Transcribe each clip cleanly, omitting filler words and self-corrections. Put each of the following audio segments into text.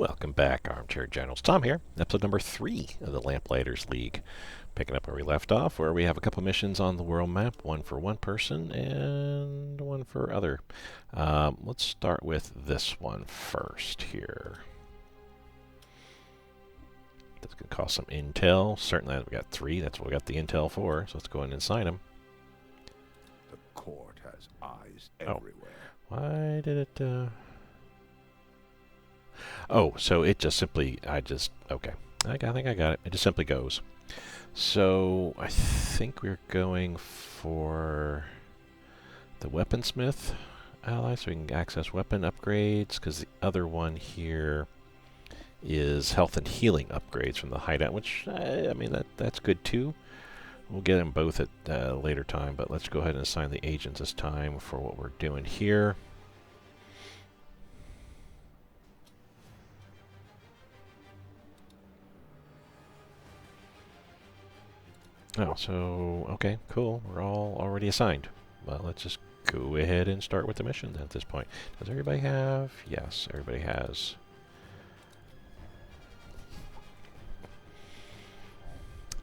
Welcome back, Armchair Generals. Tom here, episode number 3 of the Lamplighters League. Picking up where we left off, where we have a couple missions on the world map, one for one person and one for other. Let's start with this one first here. That's going to cost some intel. Certainly, we got 3. That's what we got the intel for, so let's go in and sign them. The court has eyes everywhere. Why did it... Oh, so it just simply, okay. I think I got it. It just simply goes. So, I think we're going for the weaponsmith ally, so we can access weapon upgrades, because the other one here is health and healing upgrades from the hideout, which, I mean, that's good too. We'll get them both at a later time, but let's go ahead and assign the agents this time for what we're doing here. Oh, so, okay, cool. We're all already assigned. Well, let's just go ahead and start with the mission then at this point. Does everybody have? Yes, everybody has.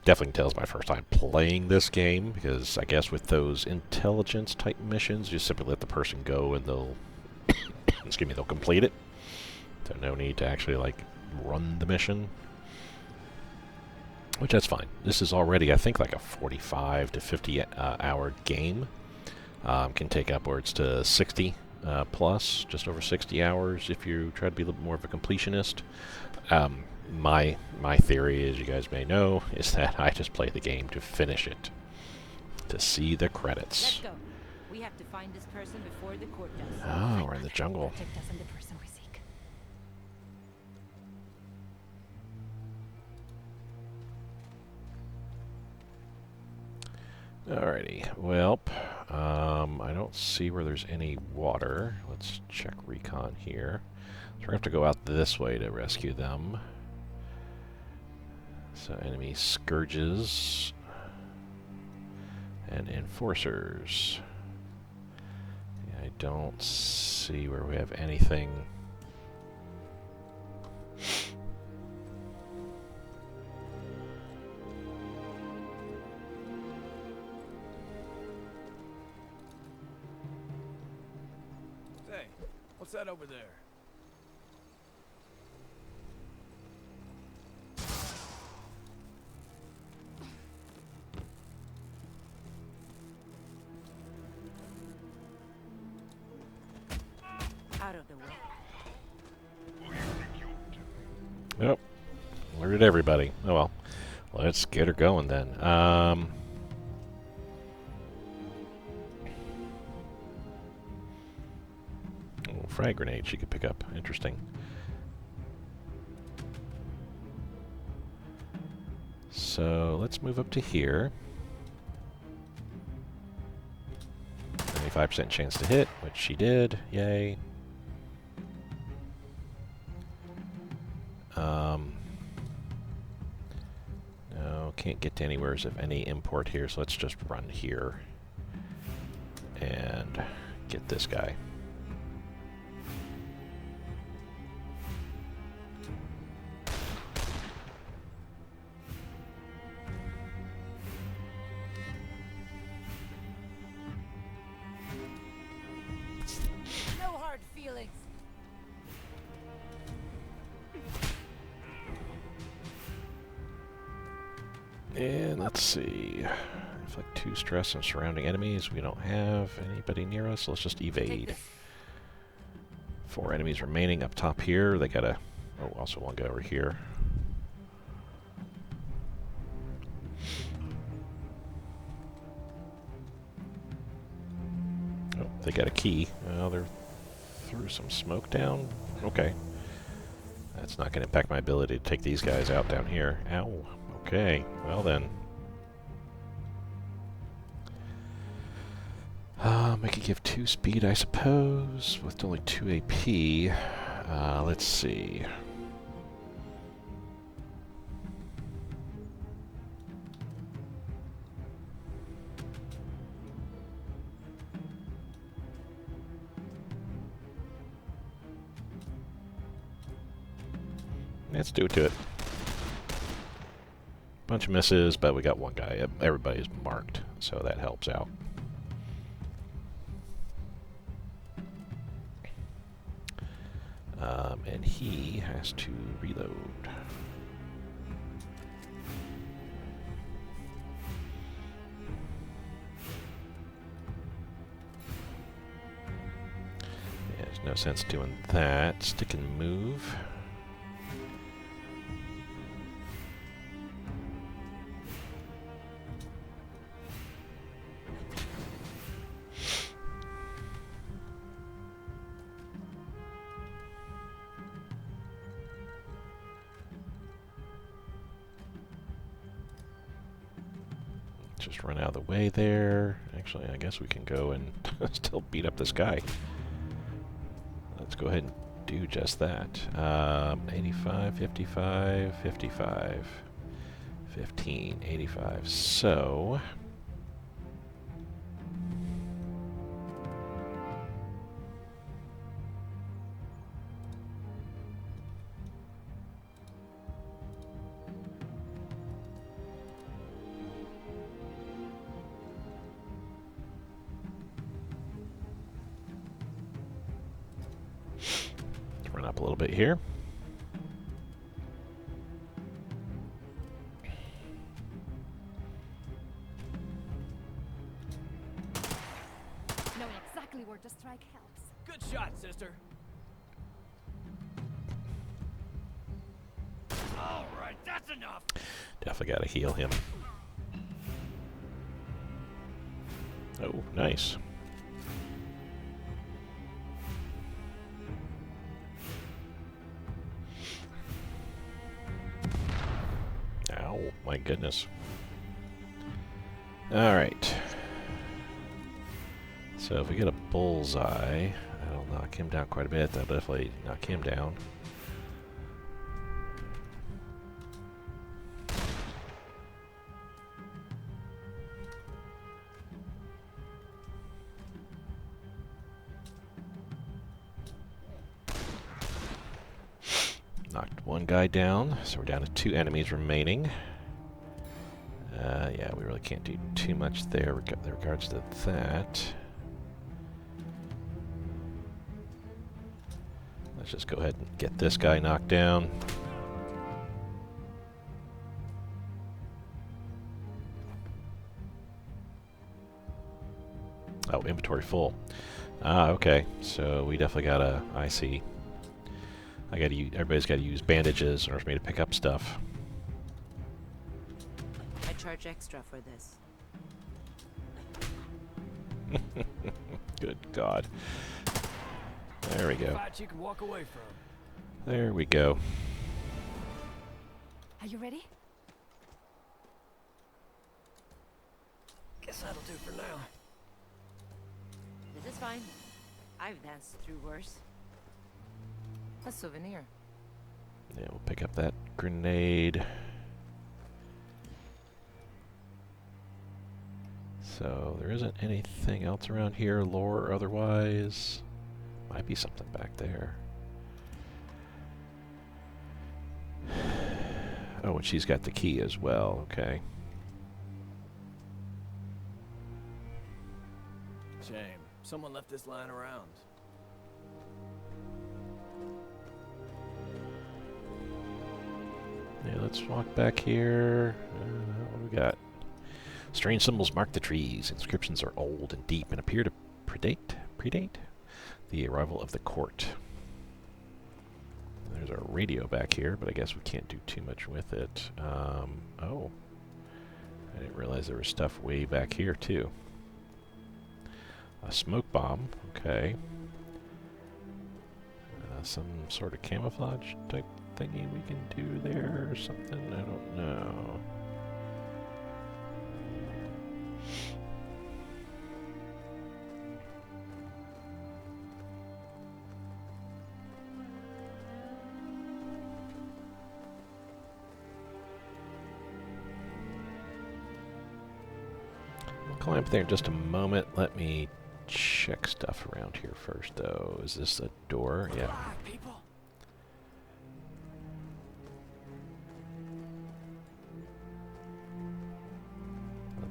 Definitely tells my first time playing this game, because I guess with those intelligence type missions, you just simply let the person go and they'll, excuse me, they'll complete it. So no need to actually, like, run the mission. Which, that's fine. This is already, I think, like a 45 to 50 hour game. Can take upwards to 60 plus, just over 60 hours if you try to be a little more of a completionist. My theory, as you guys may know, is that I just play the game to finish it, to see the credits. Let's go. We have to find this person before the court does. Oh, we're in the jungle. Protect us and the person we seek. Alrighty, well, I don't see where there's any water. Let's check recon here. So we're going to have to go out this way to rescue them. So enemy scourges and enforcers. Yeah, I don't see where we have anything. Say, what's that over there? Out of the way. Yep. Alerted everybody. Oh well. Let's get her going then. Frag grenade she could pick up. Interesting. So let's move up to here. 25% chance to hit, which she did. Yay. No, can't get to anywheres of any import here, so let's just run here and get this guy. No hard feelings. And let's see. Inflict 2 stress on surrounding enemies. We don't have anybody near us, so let's just evade. 4 enemies remaining up top here. They gotta... Oh, also one guy over here. Oh, they got a key. Oh, they're threw some smoke down. Okay. That's not going to impact my ability to take these guys out down here. Ow. Okay. Well then. I could give 2 speed, I suppose, with only 2 AP. Let's see. Let's do it to it. Bunch of misses, but we got one guy. Everybody's marked, so that helps out. And he has to reload. Yeah, there's no sense doing that. Stick and move. Just run out of the way there. Actually, I guess we can go and still beat up this guy. Let's go ahead and do just that. 85, 55, 55, 15, 85. So... run up a little bit here. Knowing exactly where to strike helps. Good shot, sister. All right, that's enough. Definitely gotta heal him. Oh, nice. Ow, my goodness. Alright. So if we get a bullseye, that'll knock him down quite a bit. That'll definitely knock him down. Knocked one guy down, so we're down to 2 enemies remaining. Yeah, we really can't do too much there in regards to that. Let's just go ahead and get this guy knocked down. Oh, inventory full. Ah, okay. So we definitely gotta... I see. I gotta use... Everybody's gotta use bandages in order for me to pick up stuff. I charge extra for this. Good God. There we go. Fight you can walk away from. There we go. Are you ready? Guess that'll do for now. This is fine. I've danced through worse. A souvenir. Yeah, we'll pick up that grenade. So there isn't anything else around here, lore or otherwise. Might be something back there. Oh, and she's got the key as well, okay. Shame. Someone left this lying around. Yeah, let's walk back here. What do we got? Strange symbols mark the trees. Inscriptions are old and deep and appear to predate the arrival of the court. There's our radio back here, but I guess we can't do too much with it. Oh. I didn't realize there was stuff way back here, too. A smoke bomb. Okay. Some sort of camouflage type thingy we can do there or something? I don't know. We'll climb up there in just a moment. Let me check stuff around here first, though. Is this a door? Yeah. People.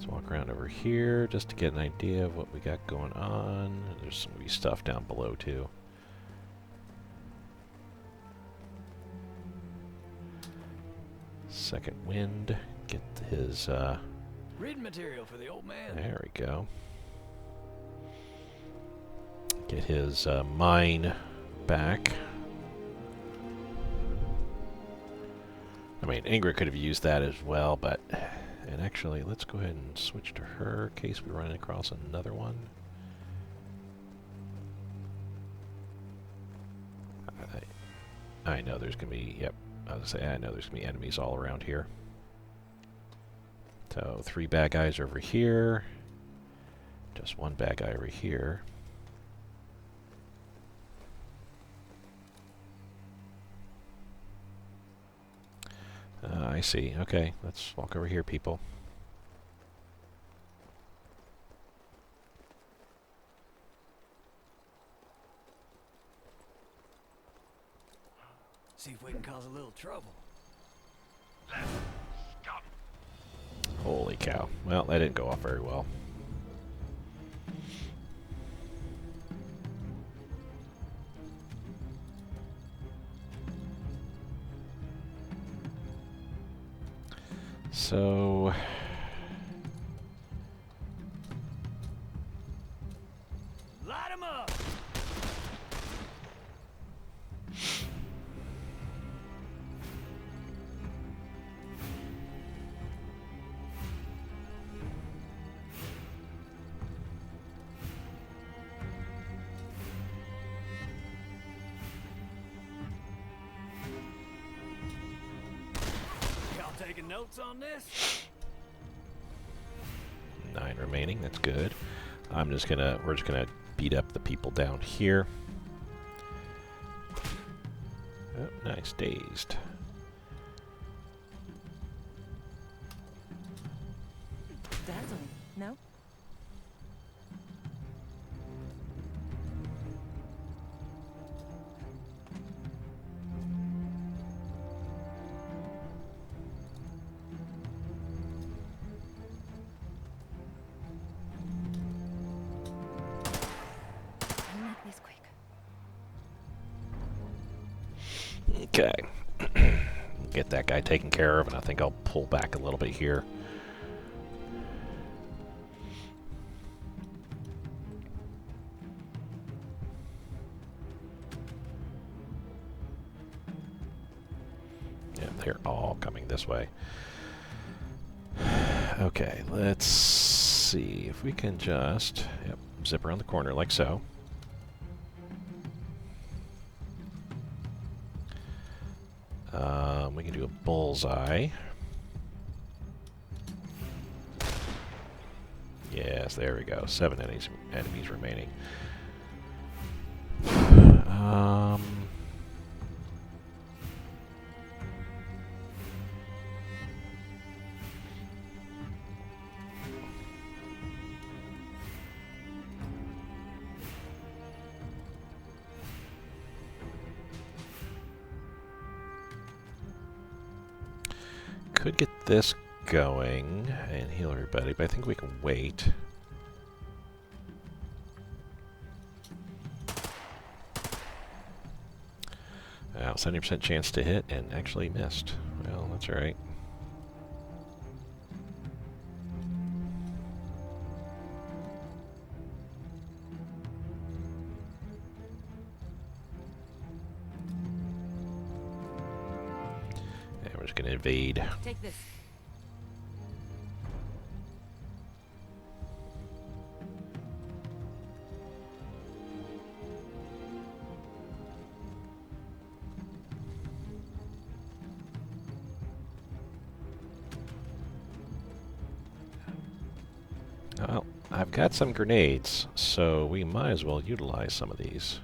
Let's walk around over here just to get an idea of what we got going on. There's some wee stuff down below too. Second wind. Get his, Reading material for the old man. there we go. Get his mine back. I mean, Ingrid could have used that as well, but... And actually, let's go ahead and switch to her in case we run across another one. I know there's going to be... Yep, I was going to say, I know there's going to be enemies all around here. So, 3 bad guys over here. Just 1 bad guy over here. I see. Okay, let's walk over here, people. See if we can cause a little trouble. Holy cow. Well, that didn't go off very well. So... Light 'em up! Y'all taking notes on this? 9 remaining, that's good. We're just gonna beat up the people down here. Oh, nice, dazed. Dazzling, no? I'll make this quick. Okay. Get that guy taken care of, and I think I'll pull back a little bit here. Yeah, they're all coming this way. Okay, let's see if we can just zip around the corner like so. We can do a bullseye. Yes, there we go. 7 enemies remaining. Could get this going and heal everybody, but I think we can wait. Wow, 70% chance to hit and actually missed. Well, that's alright. And we're just going to invade. Take this. Well, I've got some grenades, so we might as well utilize some of these.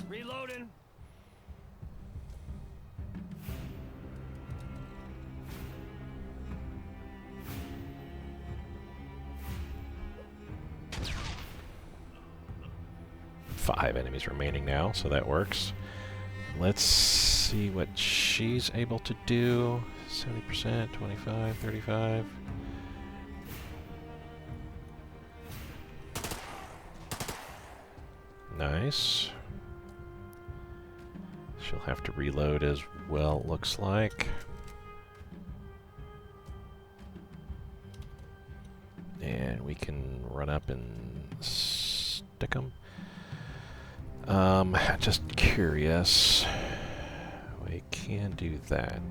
Reloading. 5 enemies remaining now, so that works. Let's see what she's able to do. 70%, 25, 35. Nice. She'll have to reload as well, looks like. And we can run up and stick them. Just curious. We can do that.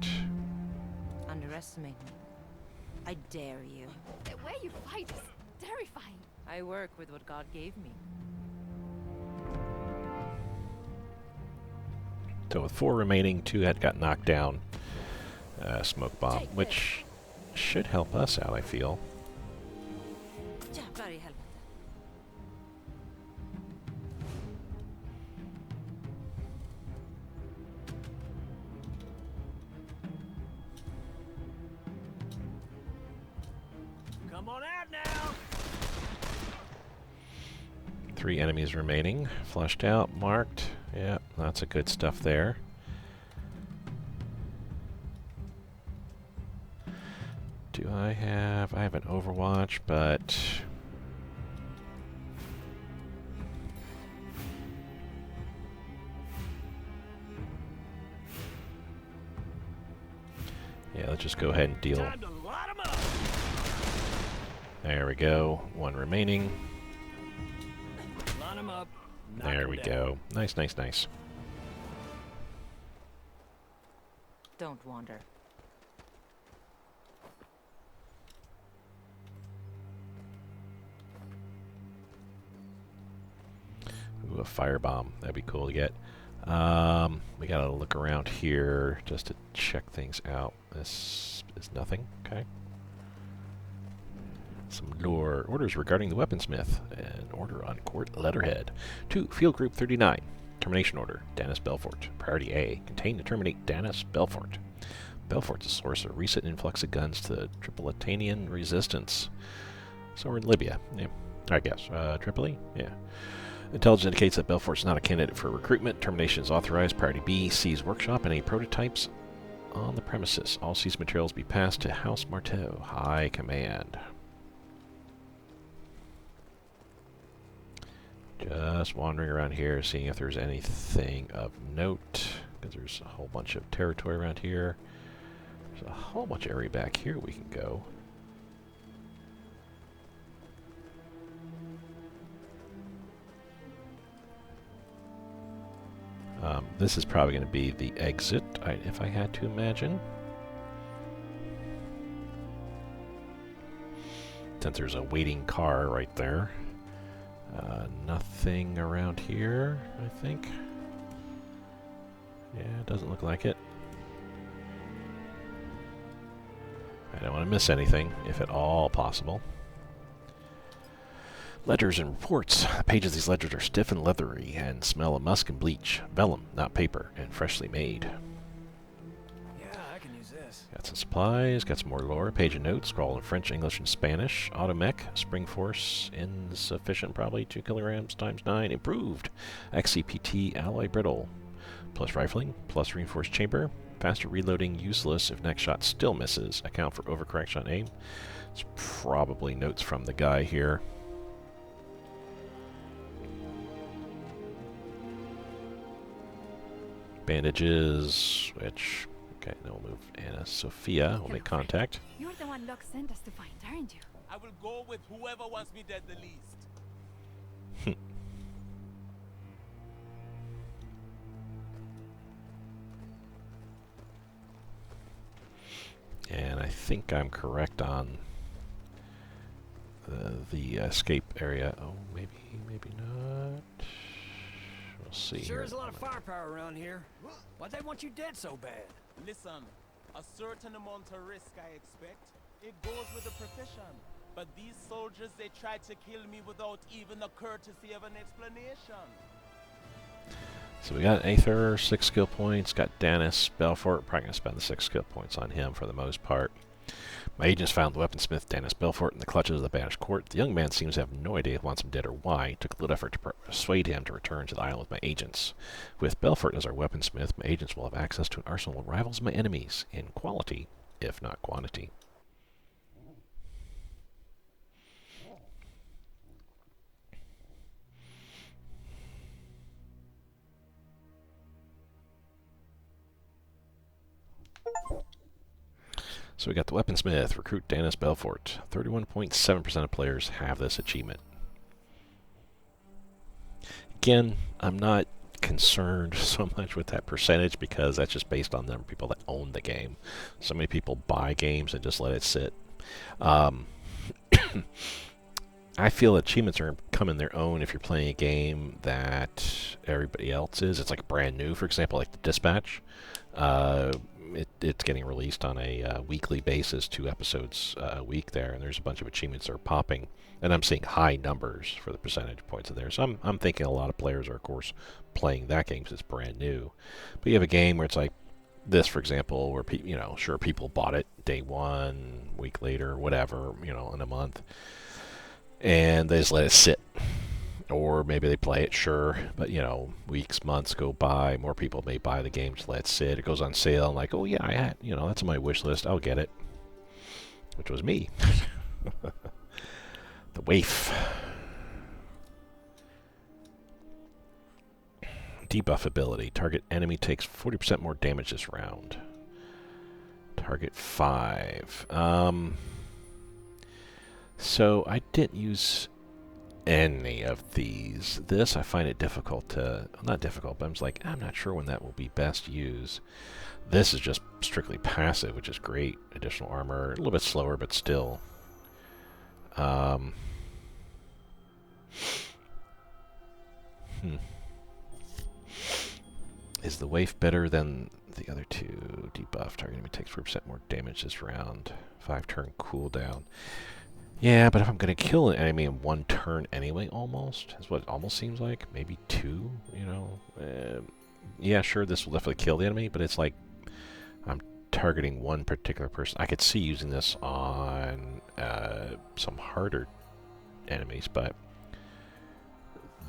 Underestimate me. I dare you. The way you fight is terrifying. I work with what God gave me. So with 4 remaining, 2 had got knocked down. Smoke bomb, which should help us out, I feel. Jävlar i helvete. Come on out now! 3 enemies remaining. Flushed out, marked. Yeah, lots of good stuff there. Do I have an Overwatch, but... yeah, let's just go ahead and deal. Time to light 'em up! There we go. 1 remaining. Line 'em up. knock There 'em we down. go. Nice, nice, nice. Don't wander. Ooh, a firebomb. That'd be cool to get. We gotta look around here just to check things out. This is nothing. Okay. Some lore orders regarding the weaponsmith. An order on court letterhead. 2. Field Group 39. Termination order. Danis Belfort. Priority A. Contain to terminate Danis Belfort. Belfort's a source of recent influx of guns to the Tripolitanian resistance. So we're in Libya. Yeah, I guess. Tripoli? Yeah. Intelligence indicates that Belfort's not a candidate for recruitment. Termination is authorized. Priority B. Seize workshop and any prototypes on the premises. All seized materials be passed to House Marteau. High Command. Just wandering around here, seeing if there's anything of note, because there's a whole bunch of territory around here. There's a whole bunch of area back here we can go. This is probably going to be the exit, if I had to imagine. Since there's a waiting car right there. Nothing around here, I think. Yeah, it doesn't look like it. I don't want to miss anything, if at all possible. Ledgers and reports. The pages of these ledgers are stiff and leathery and smell of musk and bleach. Vellum, not paper, and freshly made. Yeah, I can use this. Got some supplies, got some more lore, page of notes, scroll in French, English, and Spanish. Automech, spring force, insufficient probably, 2 kilograms times 9, improved. XCPT, alloy brittle. Plus rifling, plus reinforced chamber. Faster reloading, useless if next shot still misses. Account for overcorrection on aim. It's probably notes from the guy here. Bandages, which... okay, then we'll move Anna Sophia. We'll make contact. You're the one Locke sent us to find, aren't you? I will go with whoever wants me dead the least. And I think I'm correct on the escape area. Oh, maybe not. We'll see Sure here. is a lot of firepower around here. Why'd they want you dead so bad? Listen, a certain amount of risk I expect. It goes with the profession. But these soldiers, they tried to kill me without even the courtesy of an explanation. So we got Aether, 6 skill points. Got Danis Belfort. Probably going to spend the 6 skill points on him for the most part. My agents found the weaponsmith Dennis Belfort in the clutches of the banished court. The young man seems to have no idea if he wants him dead or why. It took a little effort to persuade him to return to the island with my agents. With Belfort as our weaponsmith, my agents will have access to an arsenal that rivals my enemies in quality, if not quantity. So we got the weaponsmith, recruit Dennis Belfort. 31.7% of players have this achievement. Again, I'm not concerned so much with that percentage because that's just based on the number of people that own the game. So many people buy games and just let it sit. I feel achievements are coming their own if you're playing a game that everybody else is. It's like brand new, for example, like the Dispatch. It's getting released on a weekly basis, 2 episodes a week there, and there's a bunch of achievements that are popping, and I'm seeing high numbers for the percentage points in there. So I'm thinking a lot of players are, of course, playing that game because it's brand new. But you have a game where it's like this, for example, where sure, people bought it day one, week later, whatever, in a month, and they just let it sit. Or maybe they play it, sure, but weeks, months go by, more people may buy the game, just let it sit. It goes on sale, and like, oh yeah, I had, that's on my wish list, I'll get it. Which was me. The waif. Debuff ability. Target enemy takes 40% more damage this round. Target 5. So I didn't use any of these. This, I find it difficult to... Not difficult, but I'm just like, I'm not sure when that will be best used. This is just strictly passive, which is great. Additional armor, a little bit slower, but still. Is the waif better than the other two? Debuff. Target enemy takes 4% more damage this round. 5-turn cooldown. Yeah, but if I'm going to kill an enemy in 1 turn anyway, almost, is what it almost seems like. Maybe 2, yeah, sure, this will definitely kill the enemy, but it's like I'm targeting one particular person. I could see using this on some harder enemies, but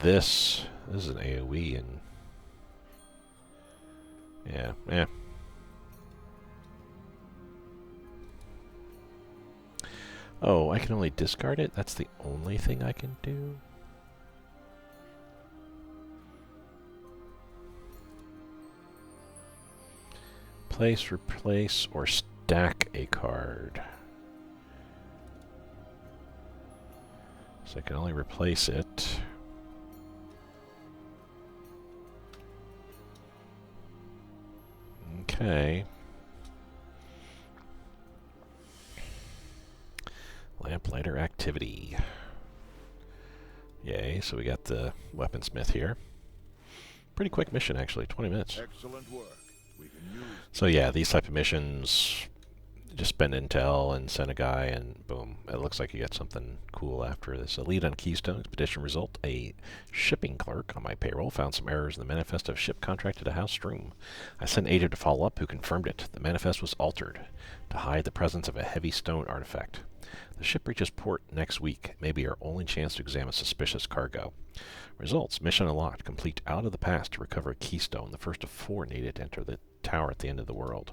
this is an AoE, and yeah. Oh, I can only discard it? That's the only thing I can do? Place, replace, or stack a card. So I can only replace it. Okay. Lamplighter activity. Yay, so we got the weaponsmith here. Pretty quick mission, actually, 20 minutes. Excellent work. We can use... So yeah, these type of missions, just spend intel and send a guy and boom, it looks like you got something cool after this. A lead on Keystone expedition result. A shipping clerk on my payroll found some errors in the manifest of ship contracted to House Stroom. I sent an agent to follow up who confirmed it. The manifest was altered to hide the presence of a heavy stone artifact. The ship reaches port next week. Maybe our only chance to examine suspicious cargo. Results. Mission unlocked. Complete Out of the Past to recover a keystone. The first of 4 needed to enter the tower at the end of the world.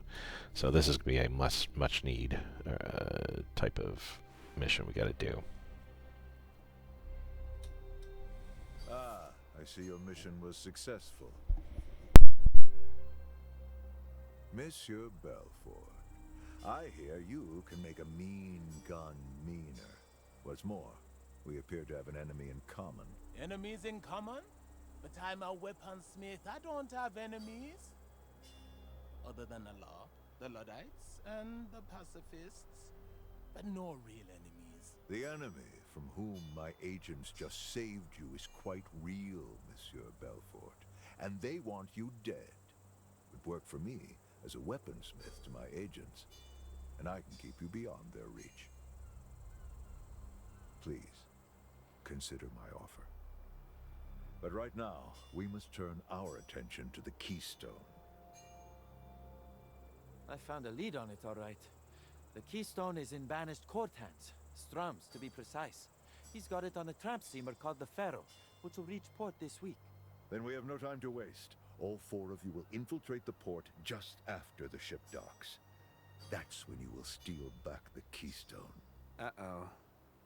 So this is going to be a much need type of mission we got to do. Ah, I see your mission was successful. Monsieur Belfort, I hear you can make a mean gun meaner. What's more, we appear to have an enemy in common. Enemies in common? But I'm a weaponsmith. I don't have enemies. Other than the law, the Luddites, and the pacifists. But no real enemies. The enemy from whom my agents just saved you is quite real, Monsieur Belfort. And they want you dead. Would work for me as a weaponsmith to my agents. And I can keep you beyond their reach. Please, consider my offer. But right now, we must turn our attention to the keystone. I found a lead on it, all right. The keystone is in banished court hands. Strum's, to be precise. He's got it on a tramp steamer called the Pharaoh, which will reach port this week. Then we have no time to waste. All 4 of you will infiltrate the port just after the ship docks. That's when you will steal back the keystone. Uh-oh.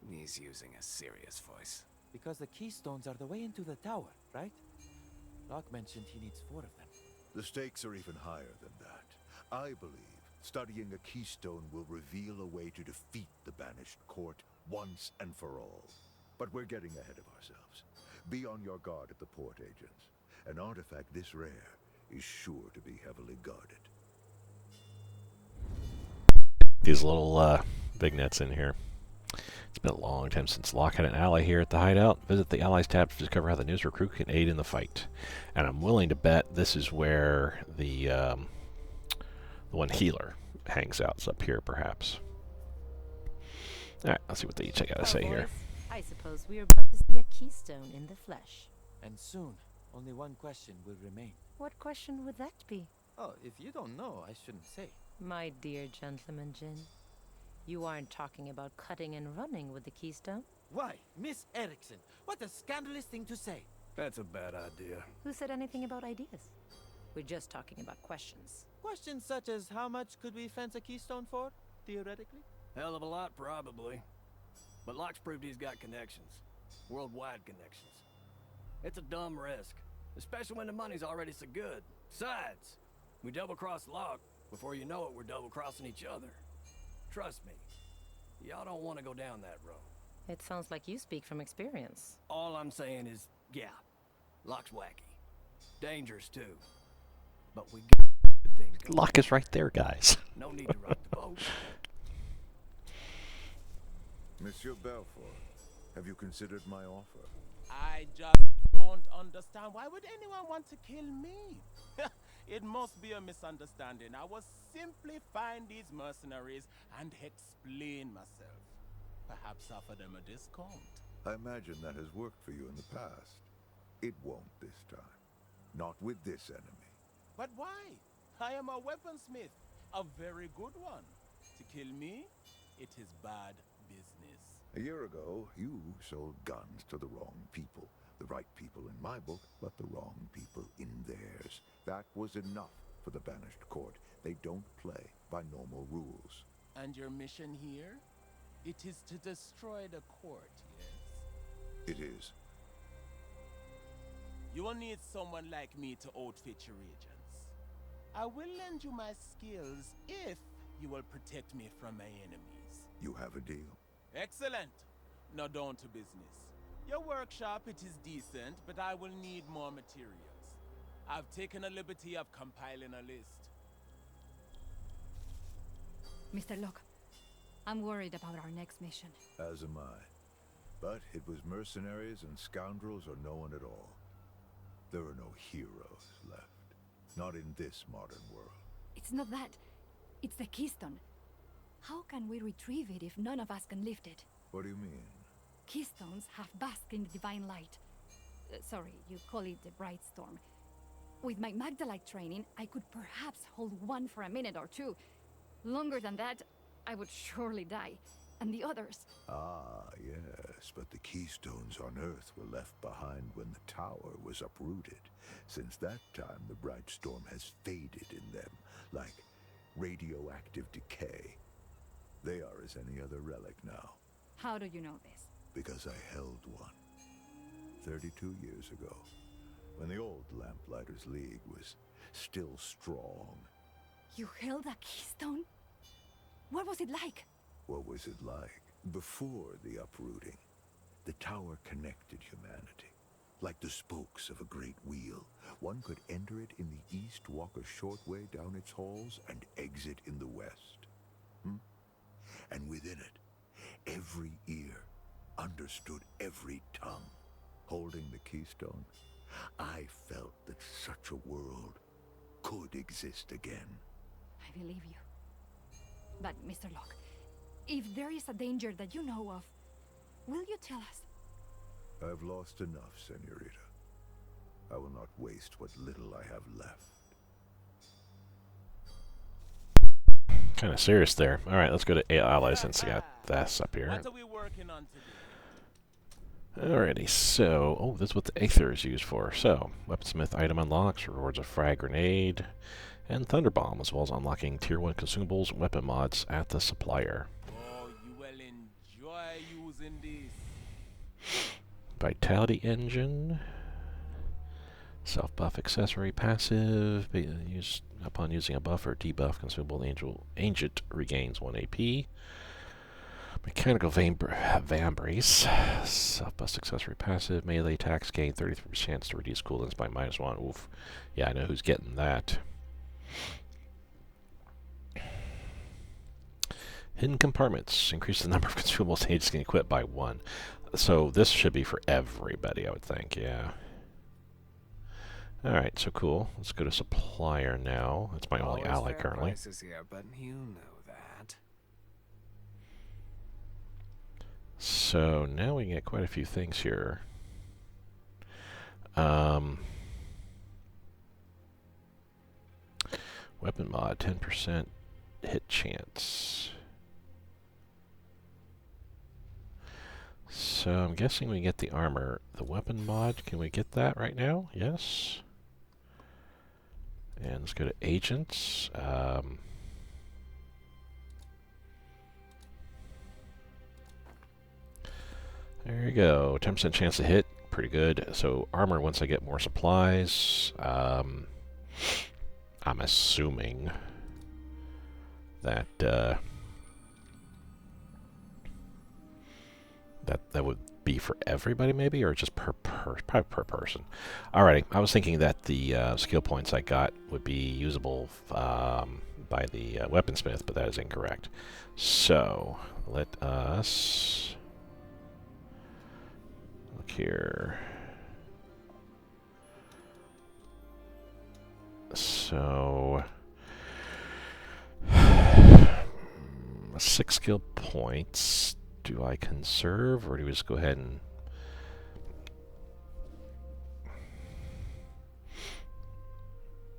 He's using a serious voice. Because the keystones are the way into the tower, right? Locke mentioned he needs 4 of them. The stakes are even higher than that. I believe studying a keystone will reveal a way to defeat the banished court once and for all. But we're getting ahead of ourselves. Be on your guard at the port, agents. An artifact this rare is sure to be heavily guarded. These little big nets in here. It's been a long time since Locke had an ally here at the hideout. Visit the Allies tab to discover how the newest recruit can aid in the fight. And I'm willing to bet this is where the one healer hangs out. It's up here, perhaps. Alright, let's see what they each got to say here. Boys, I suppose we are about to see a keystone in the flesh. And soon, only one question will remain. What question would that be? Oh, if you don't know, I shouldn't say. My dear gentleman Jin, you aren't talking about cutting and running with the keystone? Why, Miss Erickson, what a scandalous thing to say. That's a bad idea. Who said anything about ideas? We're just talking about questions. Questions such as how much could we fence a keystone for, theoretically? Hell of a lot, probably. But Locke's proved he's got connections. Worldwide connections. It's a dumb risk. Especially when the money's already so good. Besides, we double-cross Locke. Before you know it, we're double-crossing each other. Trust me, y'all don't want to go down that road. It sounds like you speak from experience. All I'm saying is, yeah, Locke's wacky. Dangerous, too. But we got good things going. Locke is right there, guys. No need to rock the boat. Monsieur Belfort, have you considered my offer? I just don't understand. Why would anyone want to kill me? It must be a misunderstanding. I was simply find these mercenaries and explain myself. Perhaps offer them a discount. I imagine that has worked for you in the past. It won't this time. Not with this enemy. But why? I am a weaponsmith, a very good one. To kill me, it is bad business. A year ago, you sold guns to the wrong people. The right people in my book, but the wrong people in theirs. That was enough for the banished court. They don't play by normal rules. And your mission here? It is to destroy the court, yes? It is. You will need someone like me to outfit your agents. I will lend you my skills if you will protect me from my enemies. You have a deal. Excellent. Now down to business. Your workshop, it is decent, but I will need more materials. I've taken a liberty of compiling a list. Mr. Locke, I'm worried about our next mission. As am I. But it was mercenaries and scoundrels or no one at all. There are no heroes left. Not in this modern world. It's not that. It's the keystone. How can we retrieve it if none of us can lift it? What do you mean? Keystones have basked in the divine light. Sorry, you call it the bright storm. With my Magdalite training, I could perhaps hold one for a minute or two. Longer than that, I would surely die. And the others... Ah, yes, but the keystones on Earth were left behind when the tower was uprooted. Since that time, the bright storm has faded in them, like radioactive decay. They are as any other relic now. How do you know this? Because I held one. 32 years ago, when the old Lamplighters League was still strong. You held a keystone? What was it like? What was it like? Before the uprooting, the tower connected humanity. Like the spokes of a great wheel. One could enter it in the east, walk a short way down its halls, and exit in the west. And within it, every ear understood every tongue. Holding the keystone, I felt that such a world could exist again. I believe you. But, Mr. Locke, if there is a danger that you know of, will you tell us? I've lost enough, Senorita. I will not waste what little I have left. Kind of serious there. All right, let's go to allies since I got this up here. What are we working on today? Alrighty, so... Oh, this is what the Aether is used for. So, Weaponsmith item unlocks, rewards a frag grenade, and Thunder Bomb, as well as unlocking Tier 1 consumables and weapon mods at the supplier. Oh, you will enjoy using this. Vitality Engine. Self-buff accessory passive. Used upon using a buff or debuff, consumable Ancient regains 1 AP. Mechanical Vambrace. Self-buff accessory passive. Melee attacks gain 33% chance to reduce cooldowns by -1. Oof. Yeah, I know who's getting that. Hidden Compartments. Increase the number of consumables agents can equip by 1. So this should be for everybody, I would think, yeah. Alright, so cool. Let's go to supplier now. That's my only ally currently. Prices here, but you know that. So now we can get quite a few things here. Weapon mod, 10% hit chance. So I'm guessing we get the armor. The weapon mod, can we get that right now? Yes. And let's go to agents. There you go. 10% chance to hit. Pretty good. So armor once I get more supplies. I'm assuming that that would be for everybody, maybe, or just probably per person. Alrighty, I was thinking that the skill points I got would be usable by the weaponsmith, but that is incorrect. So let us look here. So 6 skill points. Do I conserve, or do we just go ahead and...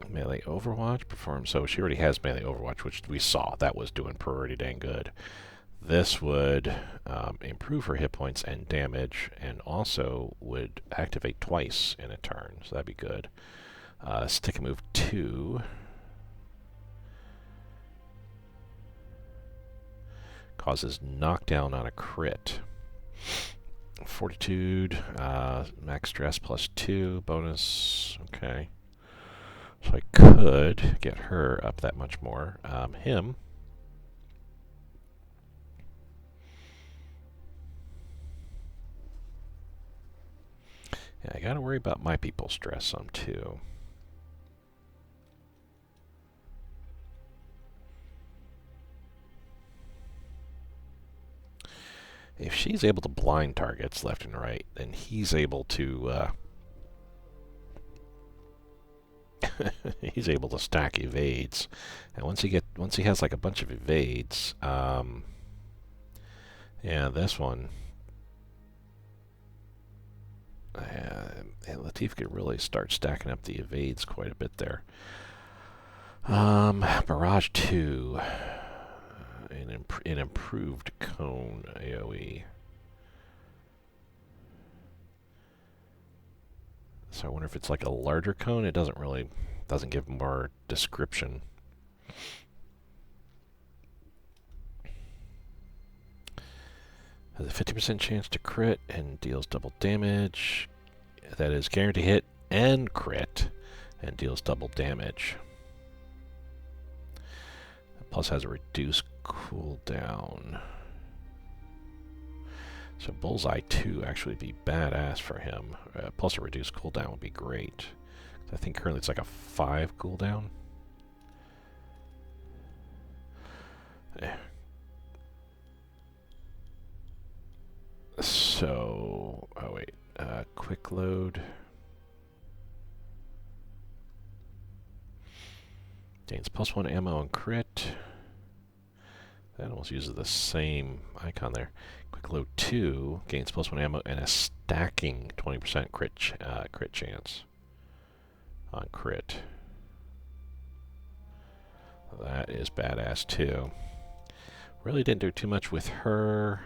Melee Overwatch perform. So she already has Melee Overwatch, which we saw. That was doing pretty dang good. This would improve her hit points and damage, and also would activate twice in a turn, so that'd be good. Stick and move 2. Causes knockdown on a crit. Fortitude, max stress +2, bonus, okay. So I could get her up that much more. Him. Yeah, I gotta worry about my people's stress some too. If she's able to blind targets left and right, then he's able to he's able to stack evades. And once he has like a bunch of evades, yeah, this one, Latif could really start stacking up the evades quite a bit there. Barrage 2. An improved cone AoE. So I wonder if it's like a larger cone. It doesn't give more description. Has a 50% chance to crit and deals double damage. That is guaranteed hit and crit and deals double damage. Plus has a reduced cooldown. So Bullseye 2 actually be badass for him. Plus a reduced cooldown would be great. I think currently it's like a 5 cooldown. So, oh wait, quick load. Gains +1 ammo and crit. That almost uses the same icon there. Quick load 2 gains +1 ammo and a stacking 20% crit chance on crit. That is badass too. Really didn't do too much with her.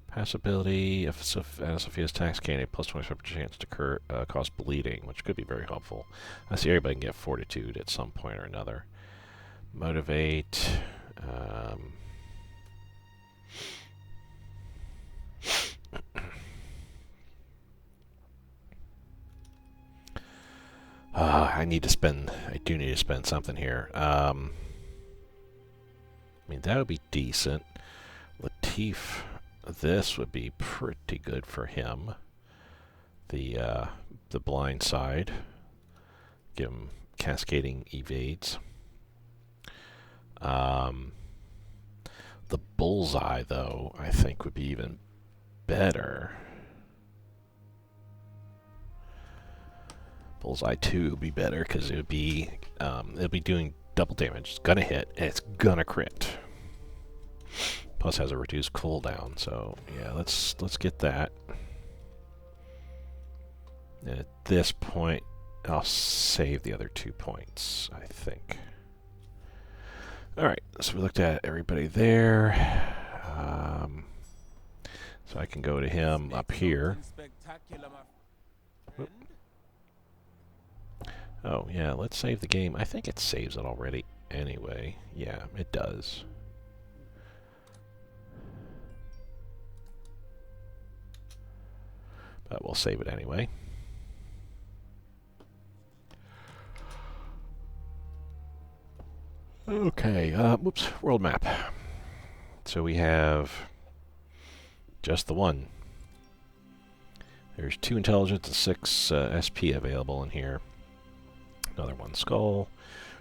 Pass ability, if Sophia's tax candy, plus 25% chance to cause bleeding, which could be very helpful. I see everybody can get fortitude at some point or another. Motivate. I do need to spend something here. I mean, that would be decent. Latif, this would be pretty good for him. The blind side. Give him cascading evades. The bullseye, though, I think would be even better. Bullseye 2 would be better because it'll be doing double damage. It's gonna hit and it's gonna crit. Plus has a reduced cooldown. So yeah, let's get that. And at this point, I'll save the other 2 points, I think. All right, so we looked at everybody there. So I can go to him up here. Whoop. Oh, yeah, let's save the game. I think it saves it already anyway. Yeah, it does. But we'll save it anyway. Okay, whoops, world map. So we have just the one. There's 2 intelligence and 6 SP available in here. Another 1 skull.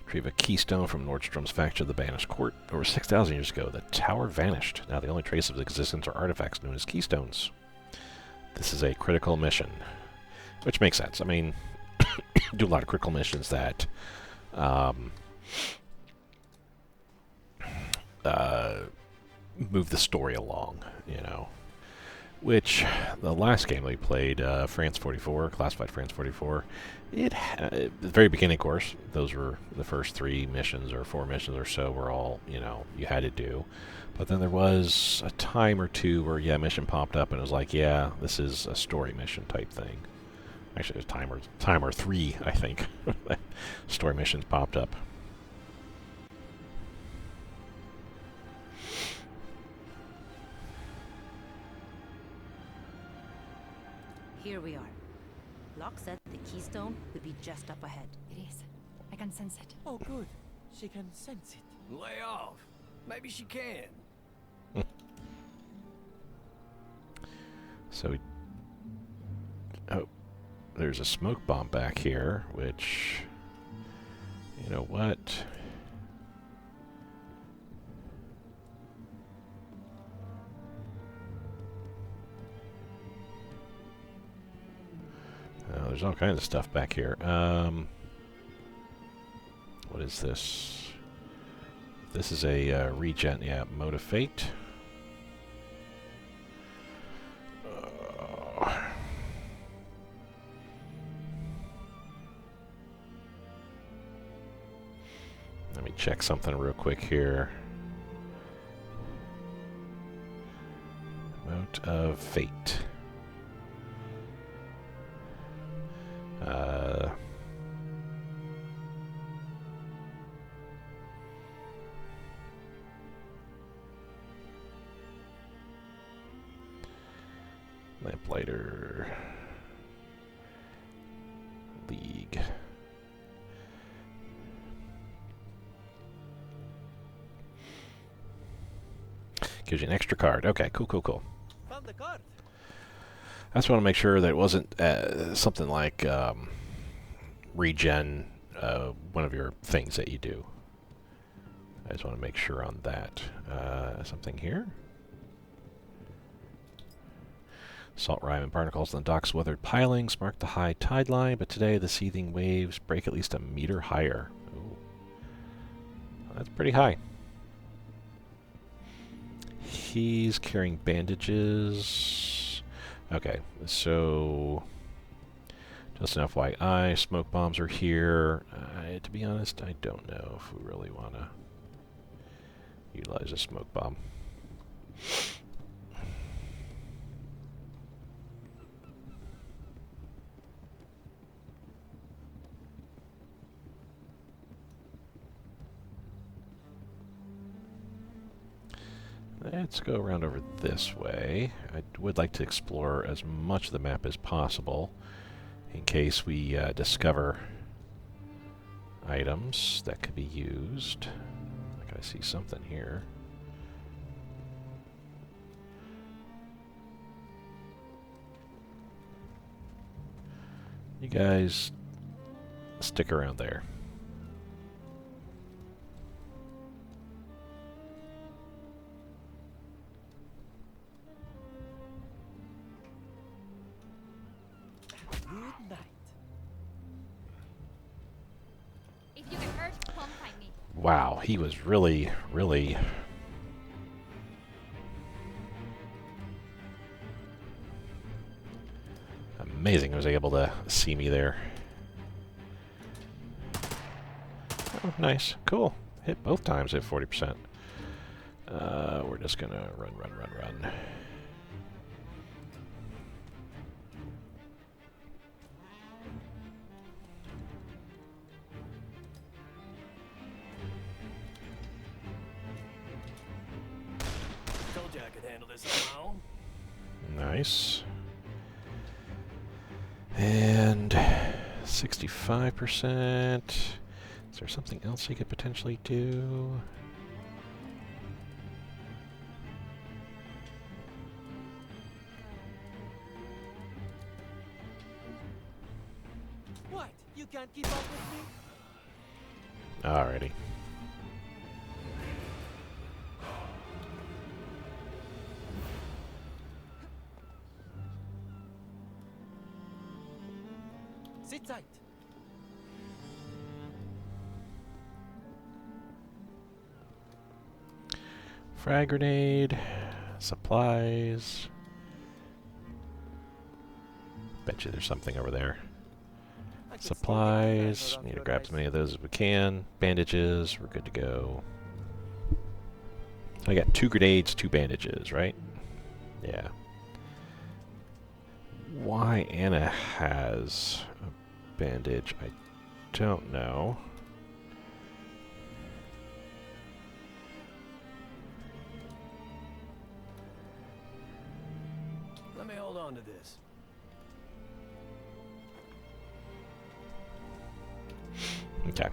Retrieve a keystone from Nordstrom's faction of the Banished Court. Over 6,000 years ago, the tower vanished. Now the only trace of its existence are artifacts known as keystones. This is a critical mission. Which makes sense. I mean, do a lot of critical missions that move the story along, you know. Which, the last game we played, France 44, Classified France 44, at the very beginning, of course, those were the first 3 missions or 4 missions or so were all, you know, you had to do. But then there was a time or 2 where, yeah, a mission popped up and it was like, yeah, this is a story mission type thing. Actually, there's a time or 3, I think, story missions popped up. Here we are. Locke said the keystone would be just up ahead. It is. I can sense it. Oh, good. She can sense it. Lay off. Maybe she can. So, oh, there's a smoke bomb back here, which, you know what? There's all kinds of stuff back here. What is this? This is a regen, yeah, Mode of Fate. Let me check something real quick here. Mode of Fate. Lamplighter League. Gives you an extra card. Okay, cool. Found the card. I just want to make sure that it wasn't something like regen one of your things that you do. I just want to make sure on that. Something here. Salt rime and barnacles on the dock's weathered pilings mark the high tide line, but today the seething waves break at least a meter higher. Ooh. That's pretty high. He's carrying bandages. Okay, so Just an FYI, smoke bombs are here. To be honest, I don't know if we really want to utilize a smoke bomb. Let's go around over this way. I would like to explore as much of the map as possible in case we discover items that could be used. Like I see something here. You guys stick around there. Good night. If you get hurt, come find me. Wow, he was really, really... amazing. He was able to see me there. Oh, nice. Cool. Hit both times at 40%. We're just gonna run. Told you I could handle this on my own. Nice. And 65%. Is there something else you could potentially do? What? You can't keep up with me? Alrighty. Sit tight. Frag grenade, supplies. Bet you there's something over there. I could Supplies. steal the Need to your grab guys. as many of those as we can. Bandages. We're good to go. I got 2 grenades, 2 bandages, right? Yeah. Why Anna has a bandage, I don't know. Let me hold on to this. Okay.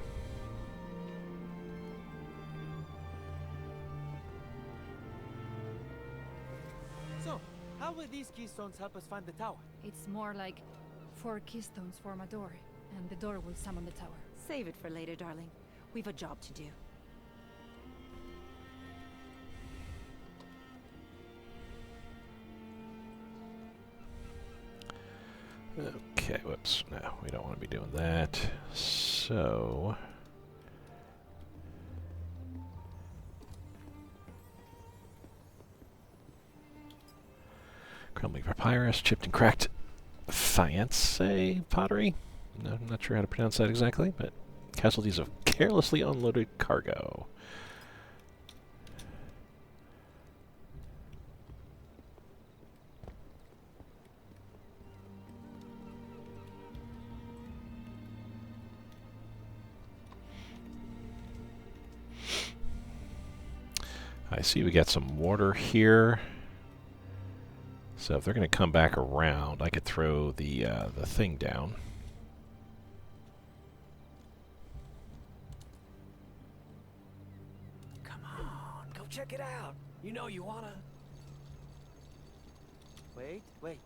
So, how will these keystones help us find the tower? It's more like 4 keystones form a door, and the door will summon the tower. Save it for later, darling. We've a job to do. Okay, whoops. No, we don't want to be doing that. So... crumbling papyrus, chipped and cracked faience pottery. No, I'm not sure how to pronounce that exactly, but casualties of carelessly unloaded cargo. I see we got some water here. So if they're going to come back around, I could throw the thing down. Come on, go check it out. You know you wanna. Wait, wait.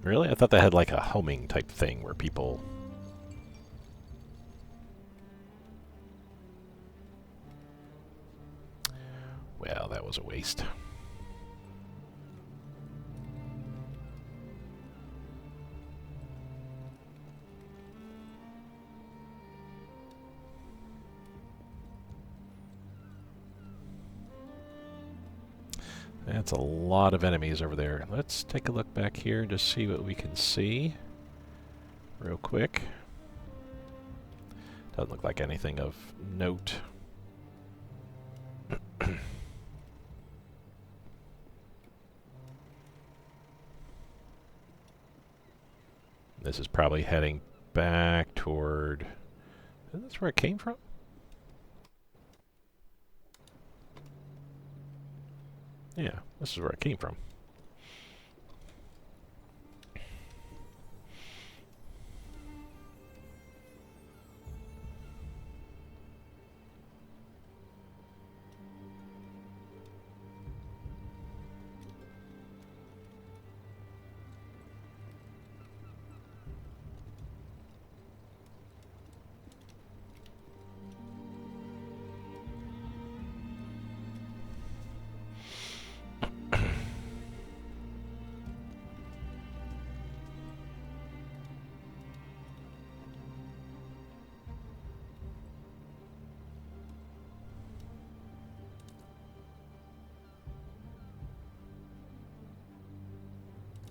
Really? I thought they had like a homing type thing where people... Well, that was a waste. That's a lot of enemies over there. Let's take a look back here and just see what we can see real quick. Doesn't look like anything of note. This is probably heading back toward... Isn't this where it came from? Yeah, this is where it came from.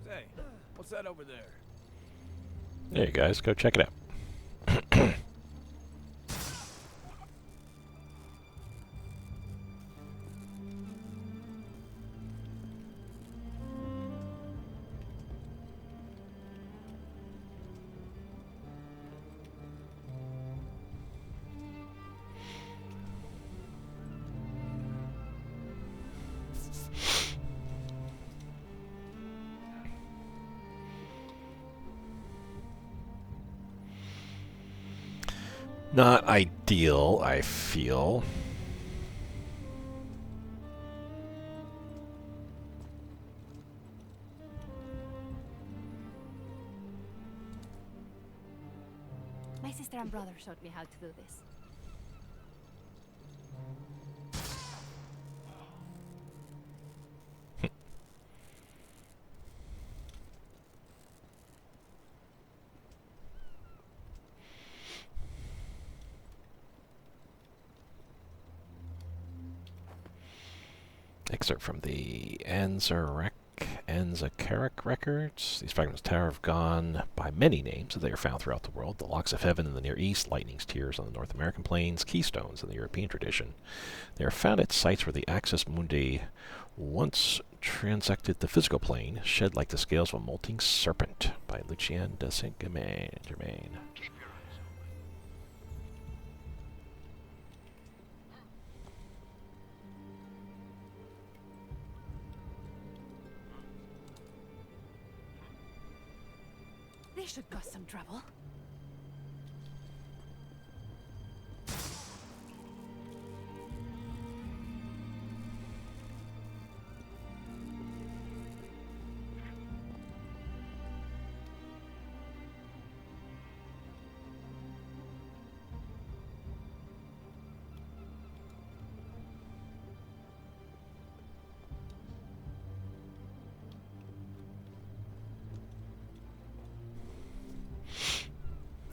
Say, what's that over there? There you guys, go check it out. Not ideal, I feel. My sister and brother showed me how to do this. Excerpt from the Anzakarek records. These fragments of the tower have gone by many names, as they are found throughout the world. The locks of heaven in the Near East, lightning's tears on the North American plains, keystones in the European tradition. They are found at sites where the Axis Mundi once transected the physical plane, shed like the scales of a molting serpent, by Lucien de Saint-Germain. This should cause some trouble.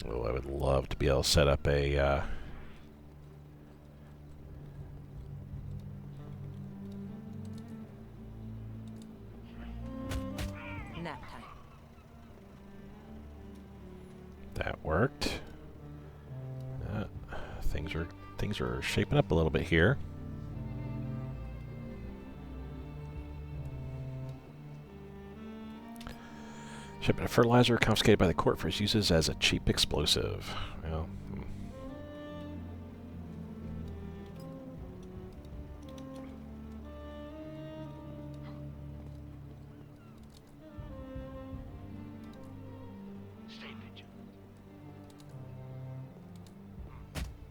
Oh, I would love to be able to set up a Nap time. that worked. Things are shaping up a little bit here. Shipment of fertilizer confiscated by the court for its uses as a cheap explosive. Well,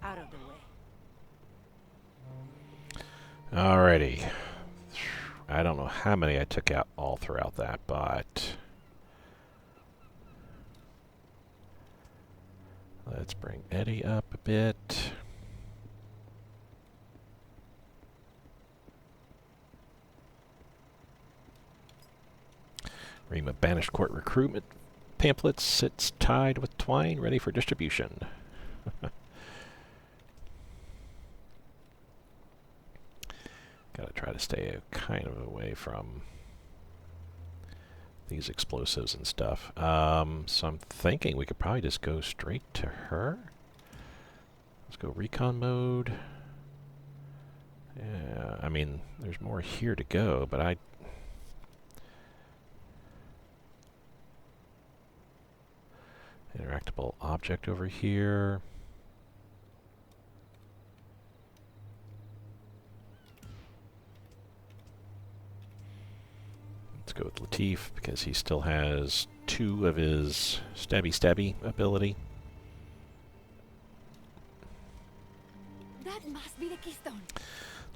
Out of the way. alrighty. I don't know how many I took out all throughout that, but let's bring Eddie up a bit. Ream of banished court recruitment pamphlets sits tied with twine, ready for distribution. Gotta try to stay kind of away from these explosives and stuff. So I'm thinking we could probably just go straight to her. Let's go recon mode. Yeah, I mean, there's more here to go, but interactable object over here. Let's go with Latif because he still has 2 of his stabby ability. That must be the keystone.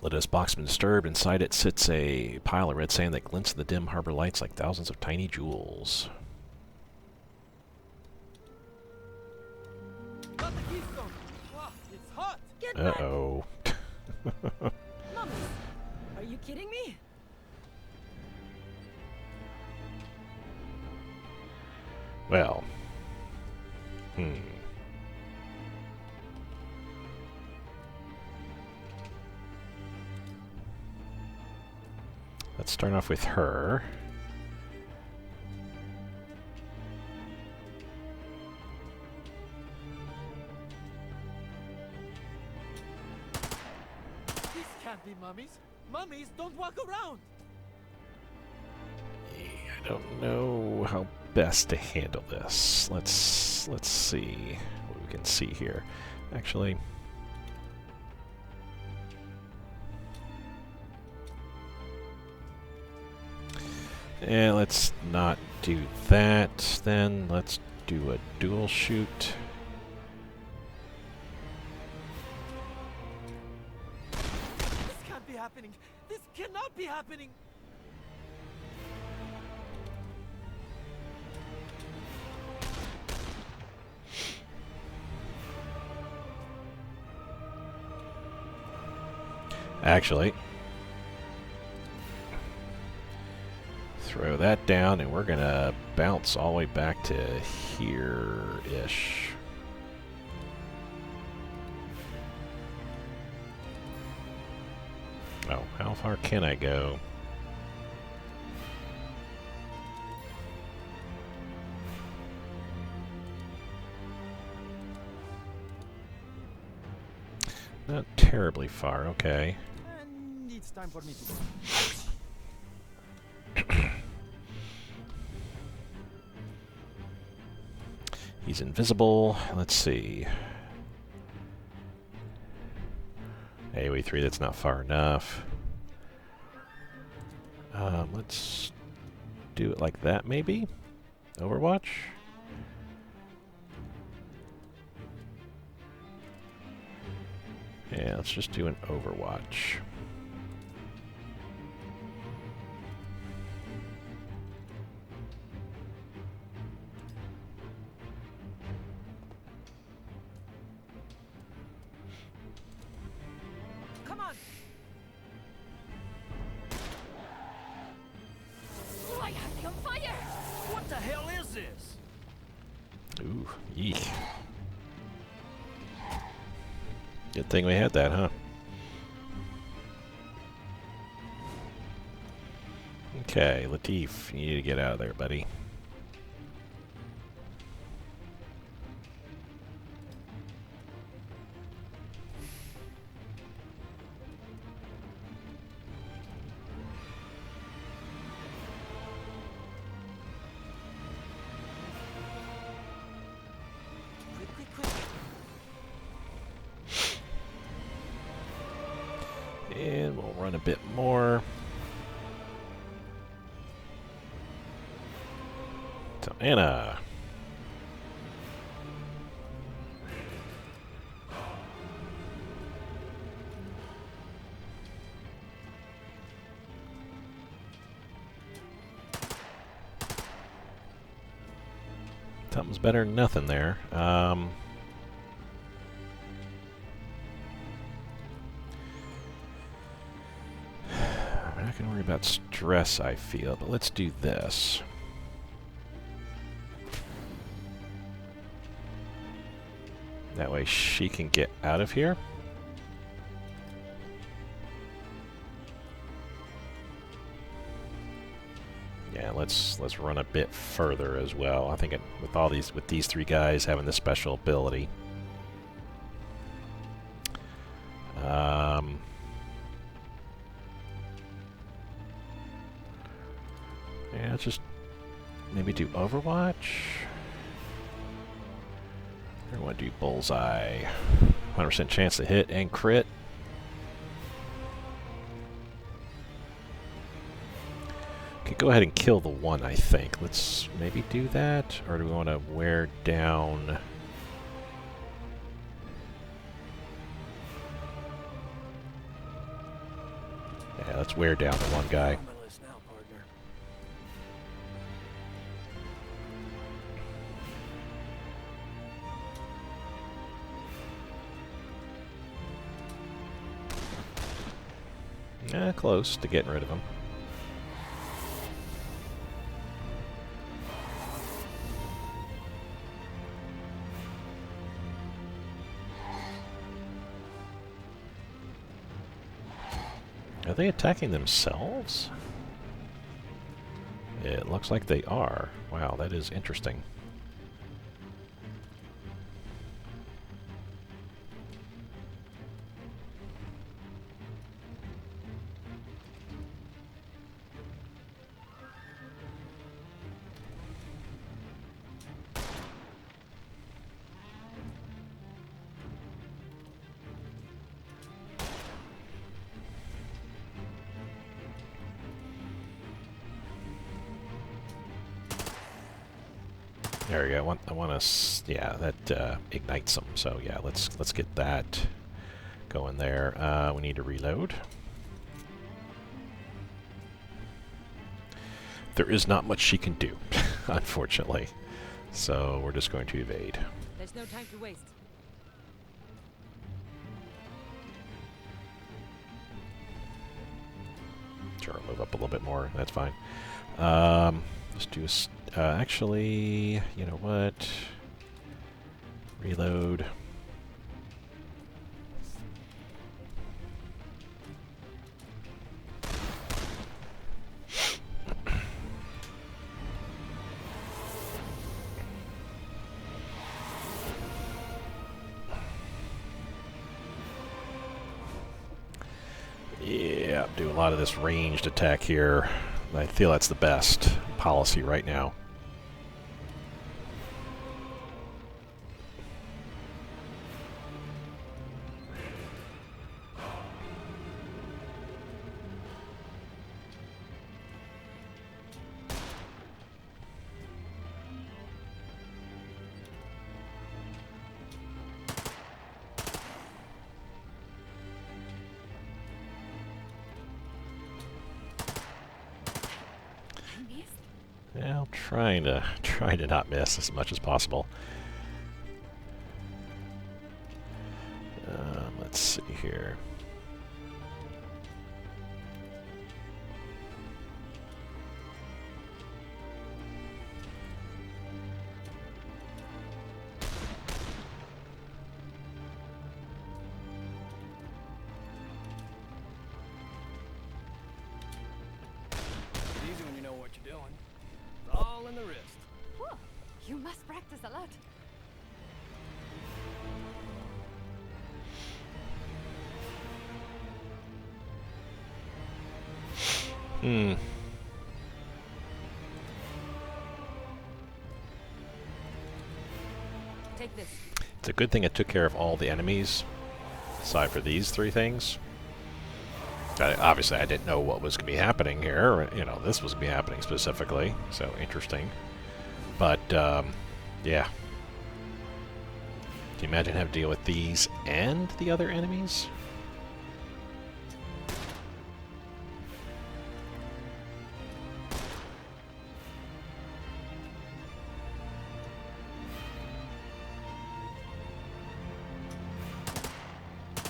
Lydia's box has been disturbed. Inside it sits a pile of red sand that glints in the dim harbor lights like thousands of tiny jewels. Got the keystone! Wow, it's hot! Get back! Uh-oh. Mummies! Are you kidding me? Well. Let's start off with her. This can't be mummies! Mummies don't walk around! I don't know how best to handle this. Let's see what we can see here. Actually, let's not do that. Then let's do a dual shoot. This can't be happening! This cannot be happening! Actually, throw that down, and we're gonna bounce all the way back to here-ish. Oh, how far can I go? Not terribly far, okay. And it's time for me to go. He's invisible. Let's see. AoE3, that's not far enough. Let's do it like that, maybe? Overwatch? Yeah, let's just do an Overwatch. Come on! Why are they on fire? What the hell is this? Ooh, yeek. Good thing we had that, huh? Okay, Latif, you need to get out of there, buddy. Quick, quick, quick! And we'll run a bit more. So, Anna. Something's better than nothing there. I'm not going to worry about stress, I feel, but let's do this. That way she can get out of here. let's run a bit further as well. I think with these three guys having this special ability. Yeah, let's just maybe do Overwatch. I want to do Bullseye. 100% chance to hit and crit. Okay, go ahead and kill the one, I think. Let's maybe do that, or do we want to wear down... Yeah, let's wear down the one guy. On my list now, partner. Close to getting rid of him. Are they attacking themselves? It looks like they are. Wow, that is interesting. There we go. I want to, yeah, that ignites them. So yeah, let's get that going there. We need to reload. There is not much she can do, unfortunately. So we're just going to evade. There's no time to waste. Sure, move up a little bit more. That's fine. Let's do actually, you know what? Reload. Yeah, do a lot of this ranged attack here. I feel that's the best policy right now. Yeah, I'm trying to not miss as much as possible. Let's see here. Easy when you know what you're doing. It's all in the wrist. Whoa, you must practice a lot. Take this. It's a good thing I took care of all the enemies, aside for these three things. Obviously, I didn't know what was going to be happening here. You know, this was going to be happening specifically, so interesting. But, yeah. Can you imagine having to deal with these and the other enemies?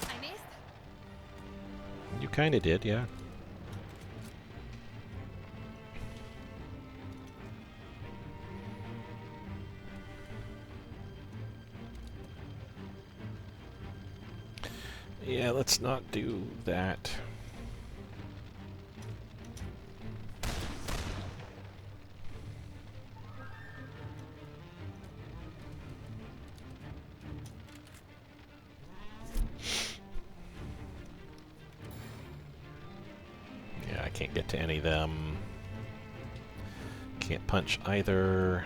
I missed. You kind of did, yeah. Yeah, let's not do that. I can't get to any of them. Can't punch either.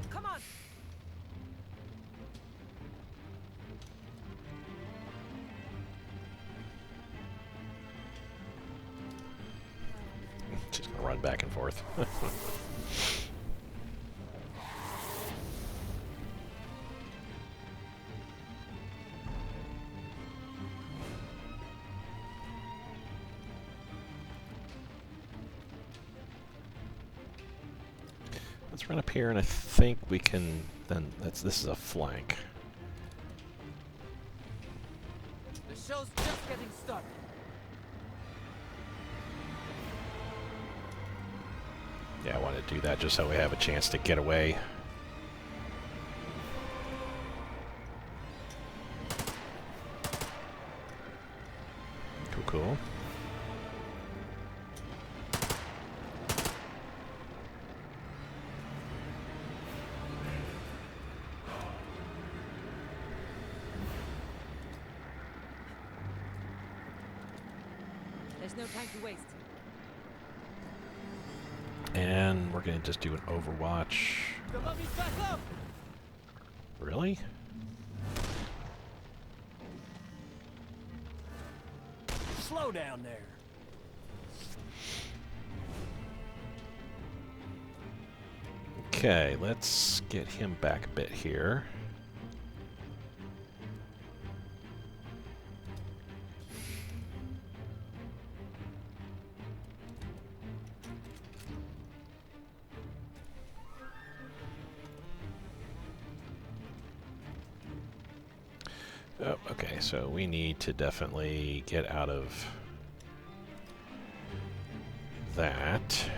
Come on! Just gonna run back and forth. Let's run up here, and I think we can. Then this is a flank. The show's just getting started. Yeah, I want to do that just so we have a chance to get away. Cool, cool. There's no time to waste. And we're going to just do an Overwatch. The mummy's back up! Really? Slow down there. Okay, let's get him back a bit here. Oh, okay, so we need to definitely get out of that.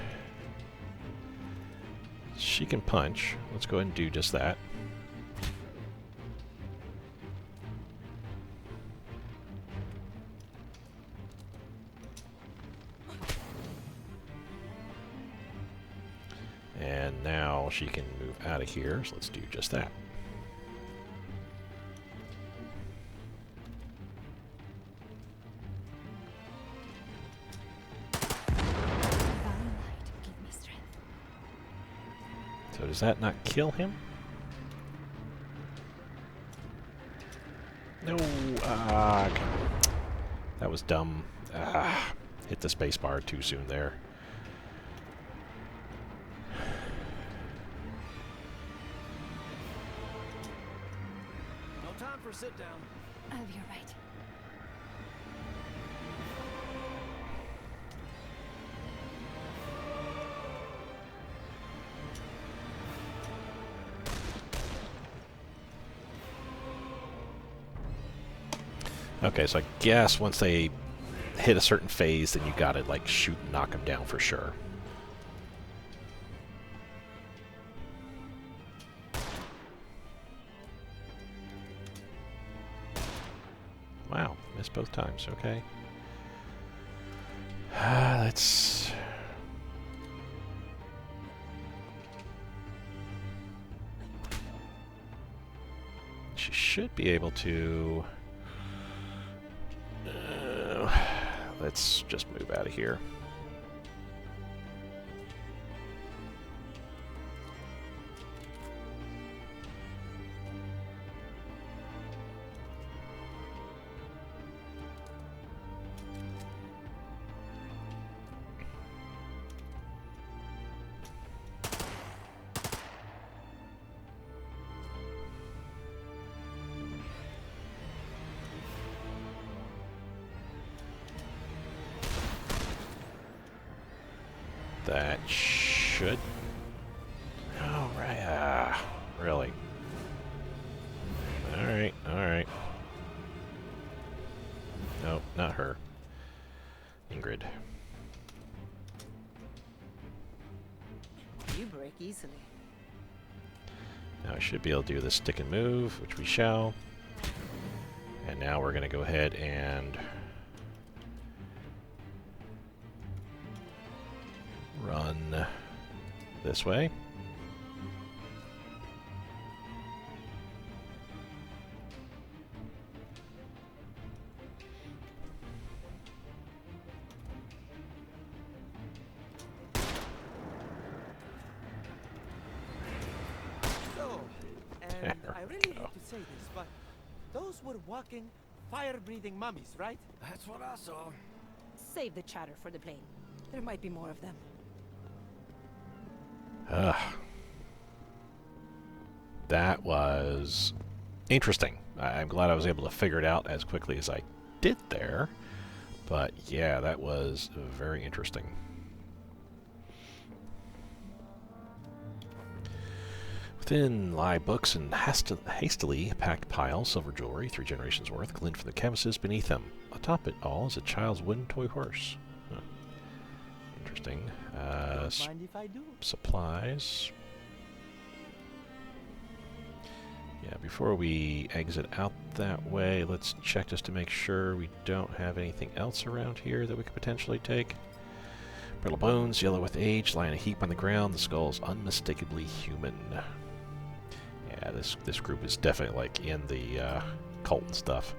She can punch. Let's go ahead and do just that. And now she can move out of here, so let's do just that. So does that not kill him? No, that was dumb. Hit the spacebar too soon there. No time for sit down. I'll be alright. Okay, so I guess once they hit a certain phase, then you gotta like shoot and knock them down for sure. Wow, missed both times, okay. Let's... She should be able to... let's just move out of here. That should... Oh, right. Really? Alright, alright. No, not her. Ingrid. You break easily. Now I should be able to do the stick and move, which we shall. And now we're going to go ahead and... run this way. And I really hate to say this, but those were walking, fire-breathing mummies, right? That's what I saw. Save the chatter for the plane. There might be more of them. That was interesting. I'm glad I was able to figure it out as quickly as I did there. But yeah, that was very interesting. Within lie books and hastily packed piles, silver jewelry, 3 generations worth, glint from the canvases beneath them. Atop it all is a child's wooden toy horse. Huh. Interesting. Don't mind if I do. Supplies. Yeah, before we exit out that way, let's check just to make sure we don't have anything else around here that we could potentially take. Brittle bones, yellow with age, lie in a heap on the ground. The skull is unmistakably human. Yeah, this group is definitely like in the cult and stuff.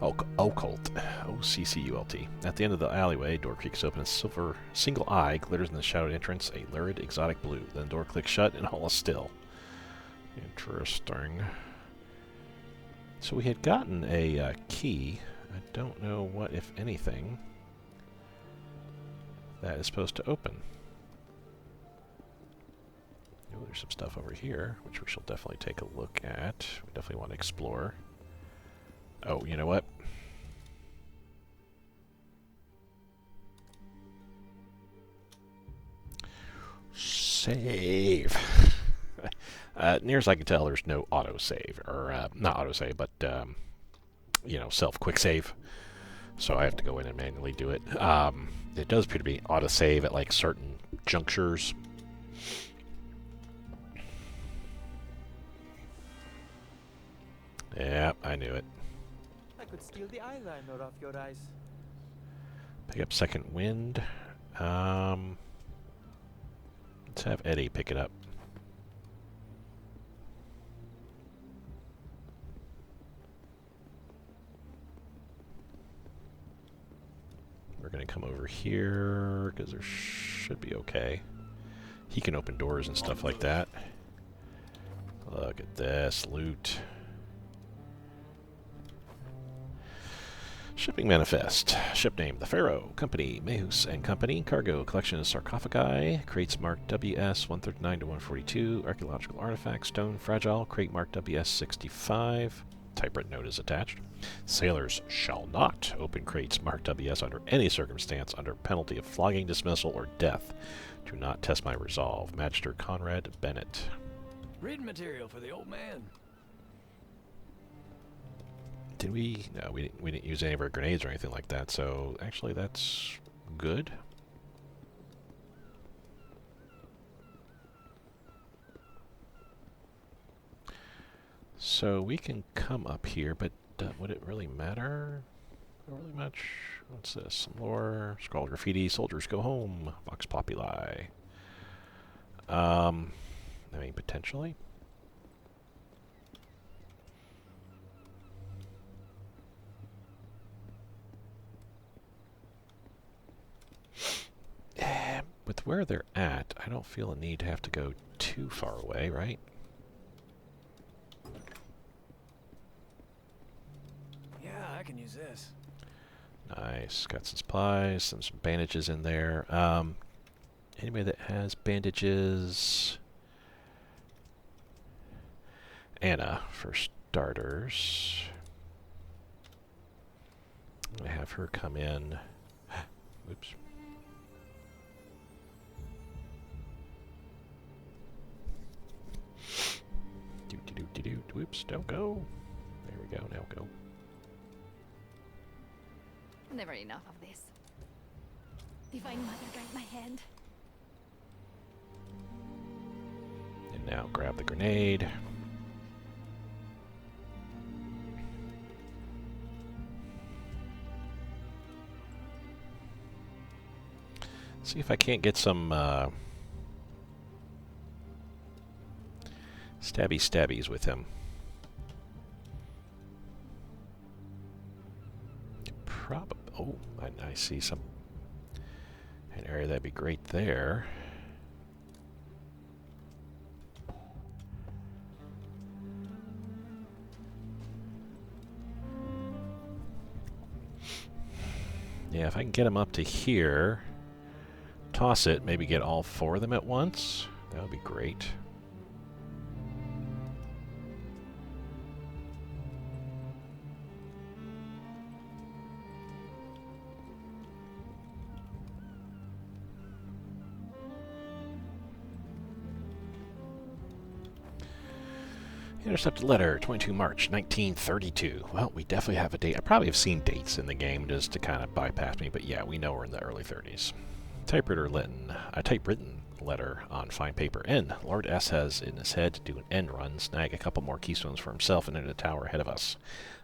Occult. O-C-C-U-L-T. At the end of the alleyway, door creaks open. A silver single eye glitters in the shadowed entrance, a lurid exotic blue. Then the door clicks shut and all is still. Interesting. So we had gotten a key. I don't know what, if anything, that is supposed to open. Oh, there's some stuff over here, which we shall definitely take a look at. We definitely want to explore. Oh, you know what? Save. Near as I can tell, there's no autosave, or not autosave, but you know, self-quick save. So I have to go in and manually do it. It does appear to be autosave at like certain junctures. Yeah, I knew it. I could steal the eyeliner off your eyes. Pick up second wind. Let's have Eddie pick it up. We're going to come over here because there should be okay. He can open doors and stuff like that. Look at this loot. Shipping manifest. Ship name: the Pharaoh. Company: Mehus and Company. Cargo: collection of sarcophagi. Crates marked WS 139 to 142. Archaeological artifacts: stone fragile. Crate marked WS 65. Typewritten note is attached. Sailors shall not open crates marked WS under any circumstance under penalty of flogging, dismissal, or death. Do not test my resolve. Magister Conrad Bennett. Reading material for the old man. Did we? No, we didn't use any of our grenades or anything like that, so actually that's good. So we can come up here, but would it really matter? Not really much. What's this? Some lore. Scrawled graffiti. Soldiers go home. Vox Populi. I mean, potentially. With where they're at, I don't feel a need to have to go too far away, right? Yeah, I can use this. Nice. Got some supplies, some bandages in there. Anybody that has bandages? Anna, for starters. I'm going to have her come in. Oops. Whoops, don't go. There we go, now go. Never enough of this. Divine Mother, guide my hand. And now grab the grenade. See if I can't get some stabbies with him. Probably. Oh, I see some. An area that'd be great there. Yeah, if I can get them up to here, toss it, maybe get all 4 of them at once, that would be great. Intercepted letter, 22 March 1932. Well, we definitely have a date. I probably have seen dates in the game just to kind of bypass me, but yeah, we know we're in the early 30s. A typewritten letter on fine paper. N. Lord S has in his head to do an end run, snag a couple more keystones for himself and enter the tower ahead of us.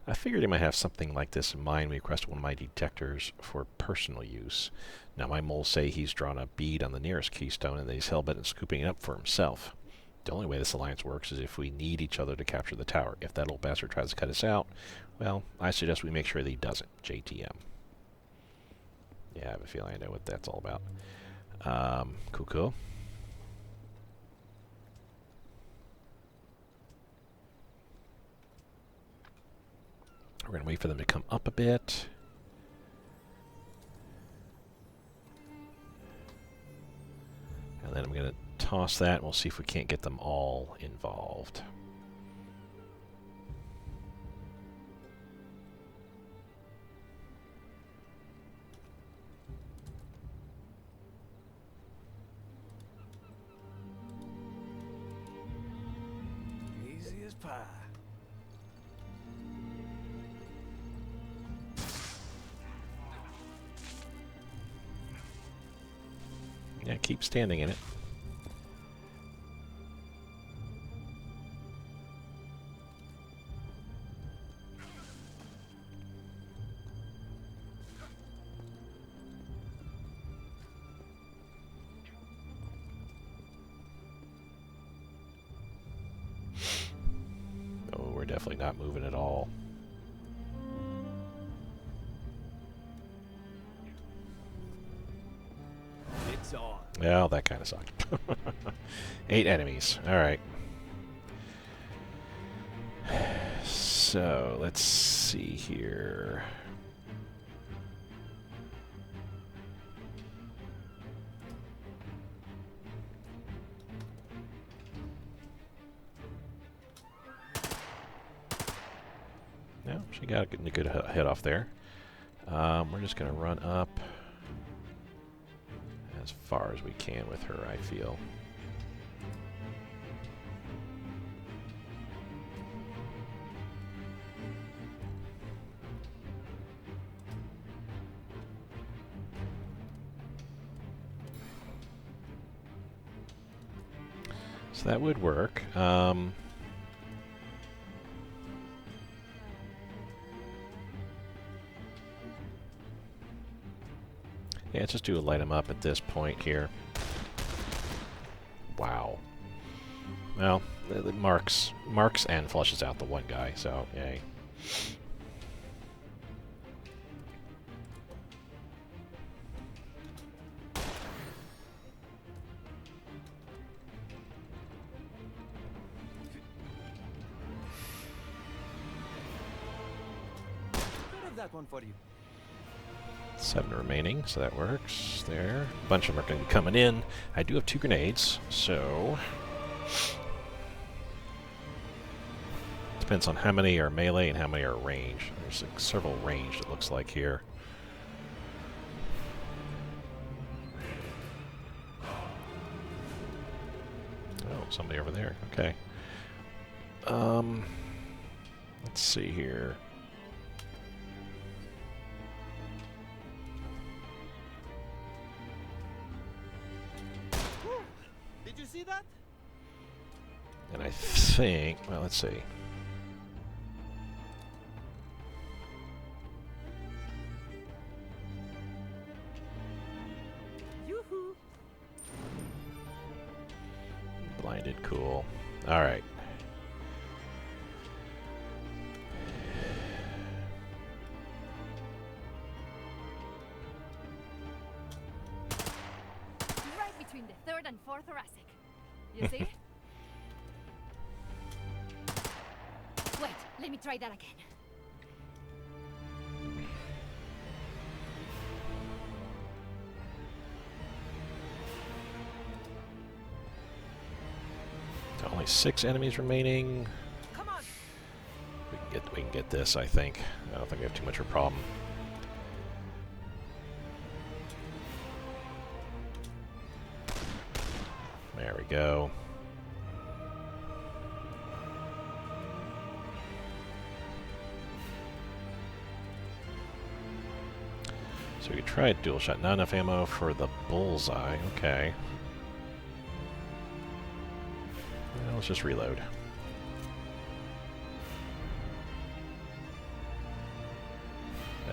I figured he might have something like this in mind when he requested one of my detectors for personal use. Now my moles say he's drawn a bead on the nearest keystone and that he's hell-bent on scooping it up for himself. The only way this alliance works is if we need each other to capture the tower. If that old bastard tries to cut us out, well, I suggest we make sure that he doesn't. JTM. Yeah, I have a feeling I know what that's all about. Cool. We're going to wait for them to come up a bit. And then I'm going to toss that, and we'll see if we can't get them all involved. Easy as pie. Yeah, keep standing in it. Oh, we're definitely not moving at all. It's on. Well, that kind of sucked. 8 enemies. Alright. So, let's see here. No, she got a good hit off there. We're just going to run up as far as we can with her, I feel. So that would work. Yeah, let's just do a light him up at this point here. Wow. Well, it marks and flushes out the one guy, so yay. I'll have that one for you. 7 remaining, so that works. There. A bunch of them are going to be coming in. I do have 2 grenades, so... Depends on how many are melee and how many are range. There's like several ranged, it looks like, here. Oh, somebody over there. Okay. Let's see here. Did you see that? And I think, well, let's see. Yoo-hoo! Blinded, cool. Alright. Right between the third and fourth thoracic. You see? Wait, let me try that again. Only 6 enemies remaining. Come on. We can get this, I think. I don't think we have too much of a problem. There we go. So we could try a dual shot. Not enough ammo for the bullseye. Okay. Well, let's just reload.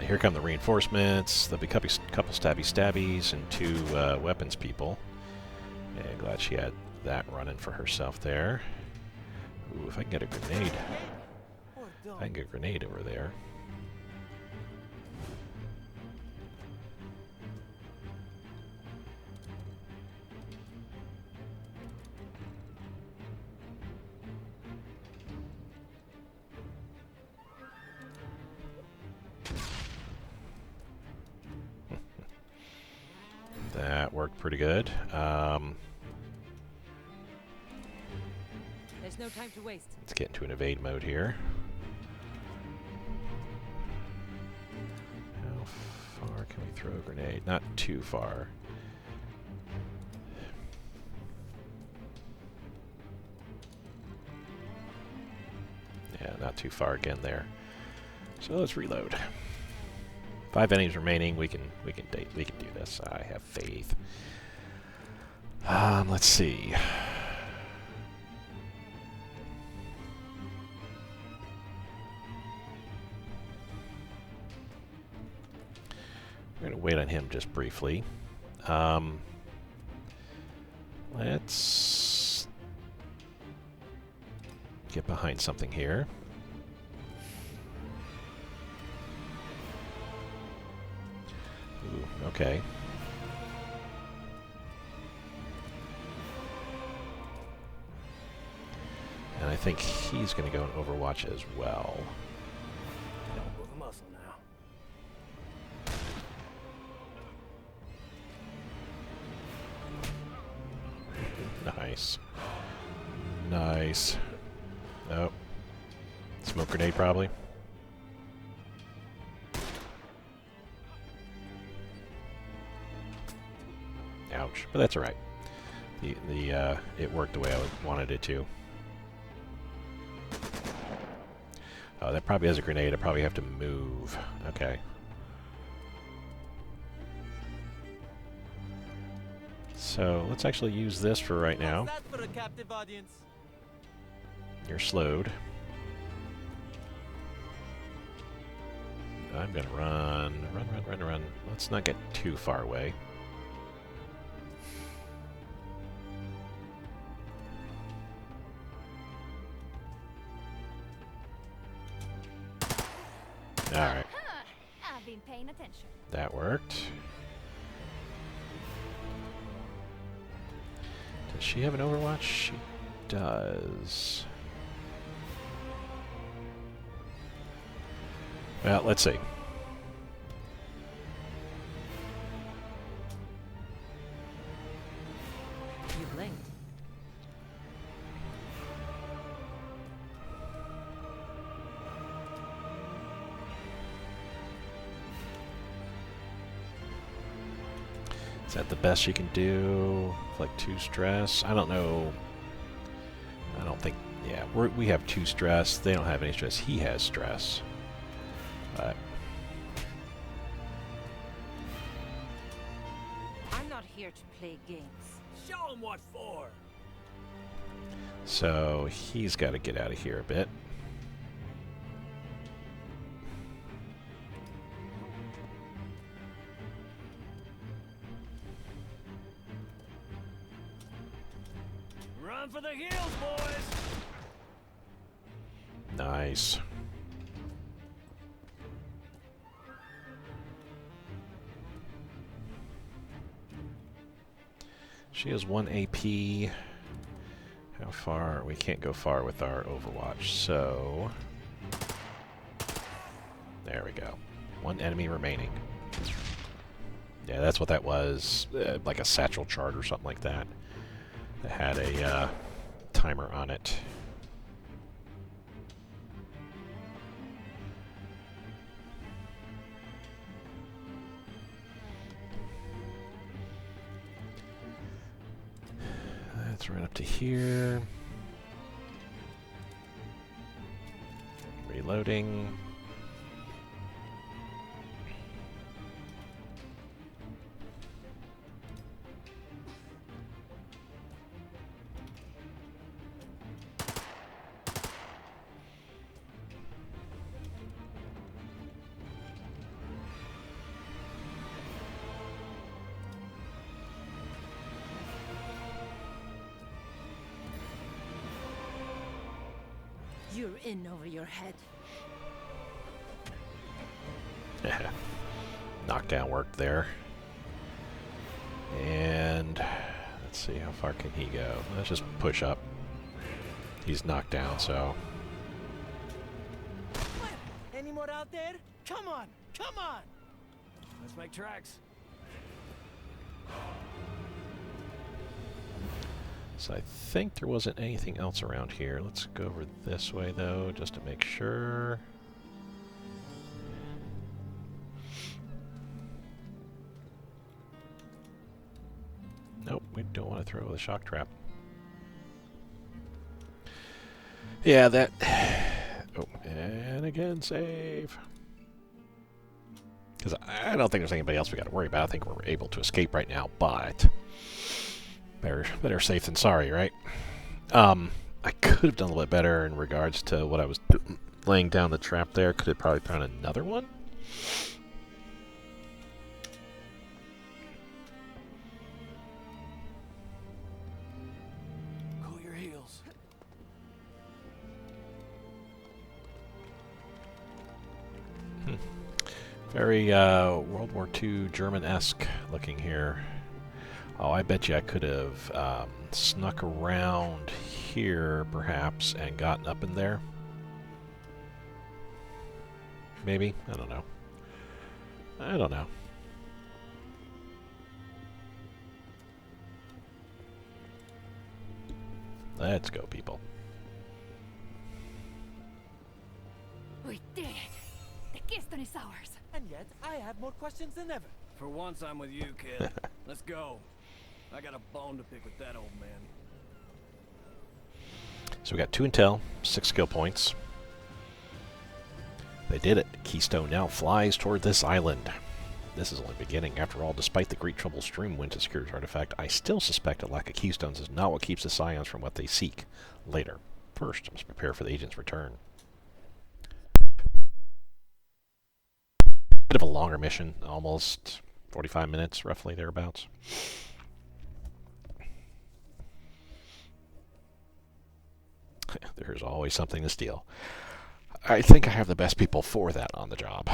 Here come the reinforcements. There'll be a couple stabbies and 2 weapons people. Yeah, glad she had that running for herself there. Ooh, if I can get a grenade. I can get a grenade over there. That worked pretty good. There's no time to waste. Let's get into an evade mode here. How far can we throw a grenade? Not too far. Yeah, not too far again there. So let's reload. 5 enemies remaining. We can do this. I have faith. Let's see. We're going to wait on him just briefly. Let's get behind something here. Ooh, okay. And I think he's going to go in Overwatch as well. Don't move a muscle now. Nice. Nice. Nope. Smoke grenade, probably. Ouch. But that's alright. It worked the way I wanted it to. Oh, that probably has a grenade. I probably have to move. Okay. So, let's actually use this for right now. What's that for a captive audience? You're slowed. I'm gonna run. Let's not get too far away. Alright. I've been paying attention. That worked. Does she have an Overwatch? She does. Well, let's see. You blinked. Is that the best she can do? Like 2 stress? I don't know. I don't think. Yeah, we have 2 stress. They don't have any stress. He has stress. But I'm not here to play games. Show him what for. so he's got to get out of here a bit. Run for the hills, boys. Nice. She has 1 AP. How far? We can't go far with our Overwatch, so... There we go. 1 enemy remaining. Yeah, that's what that was. Like a satchel chart or something like that. That had a timer on it. That's right up to here. Reloading. You're in over your head. Knockdown worked there. And let's see, how far can he go? Let's just push up. He's knocked down, so... Any more out there? Come on! Come on! Let's make tracks. So I think there wasn't anything else around here. Let's go over this way, though, just to make sure. Nope, we don't want to throw the shock trap. Yeah, that... Oh, and again, save. Because I don't think there's anybody else we got to worry about. I think we're able to escape right now, but... Better safe than sorry, right? I could have done a little bit better in regards to what I was laying down the trap there. Could have probably found another one. Cool your heels. Very World War II German-esque looking here. Oh, I bet you I could have snuck around here, perhaps, and gotten up in there. Maybe? I don't know. I don't know. Let's go, people. We did it! The Keystone is ours! And yet, I have more questions than ever. For once, I'm with you, kid. Let's go. I got a bone to pick with that old man. So we got 2 intel, 6 skill points. They did it. Keystone now flies toward this island. This is only beginning. After all, despite the great trouble Stream went to secure his artifact, I still suspect a lack of keystones is not what keeps the Scions from what they seek later. First, I must prepare for the agent's return. Bit of a longer mission, almost 45 minutes, roughly, thereabouts. There's always something to steal. I think I have the best people for that on the job.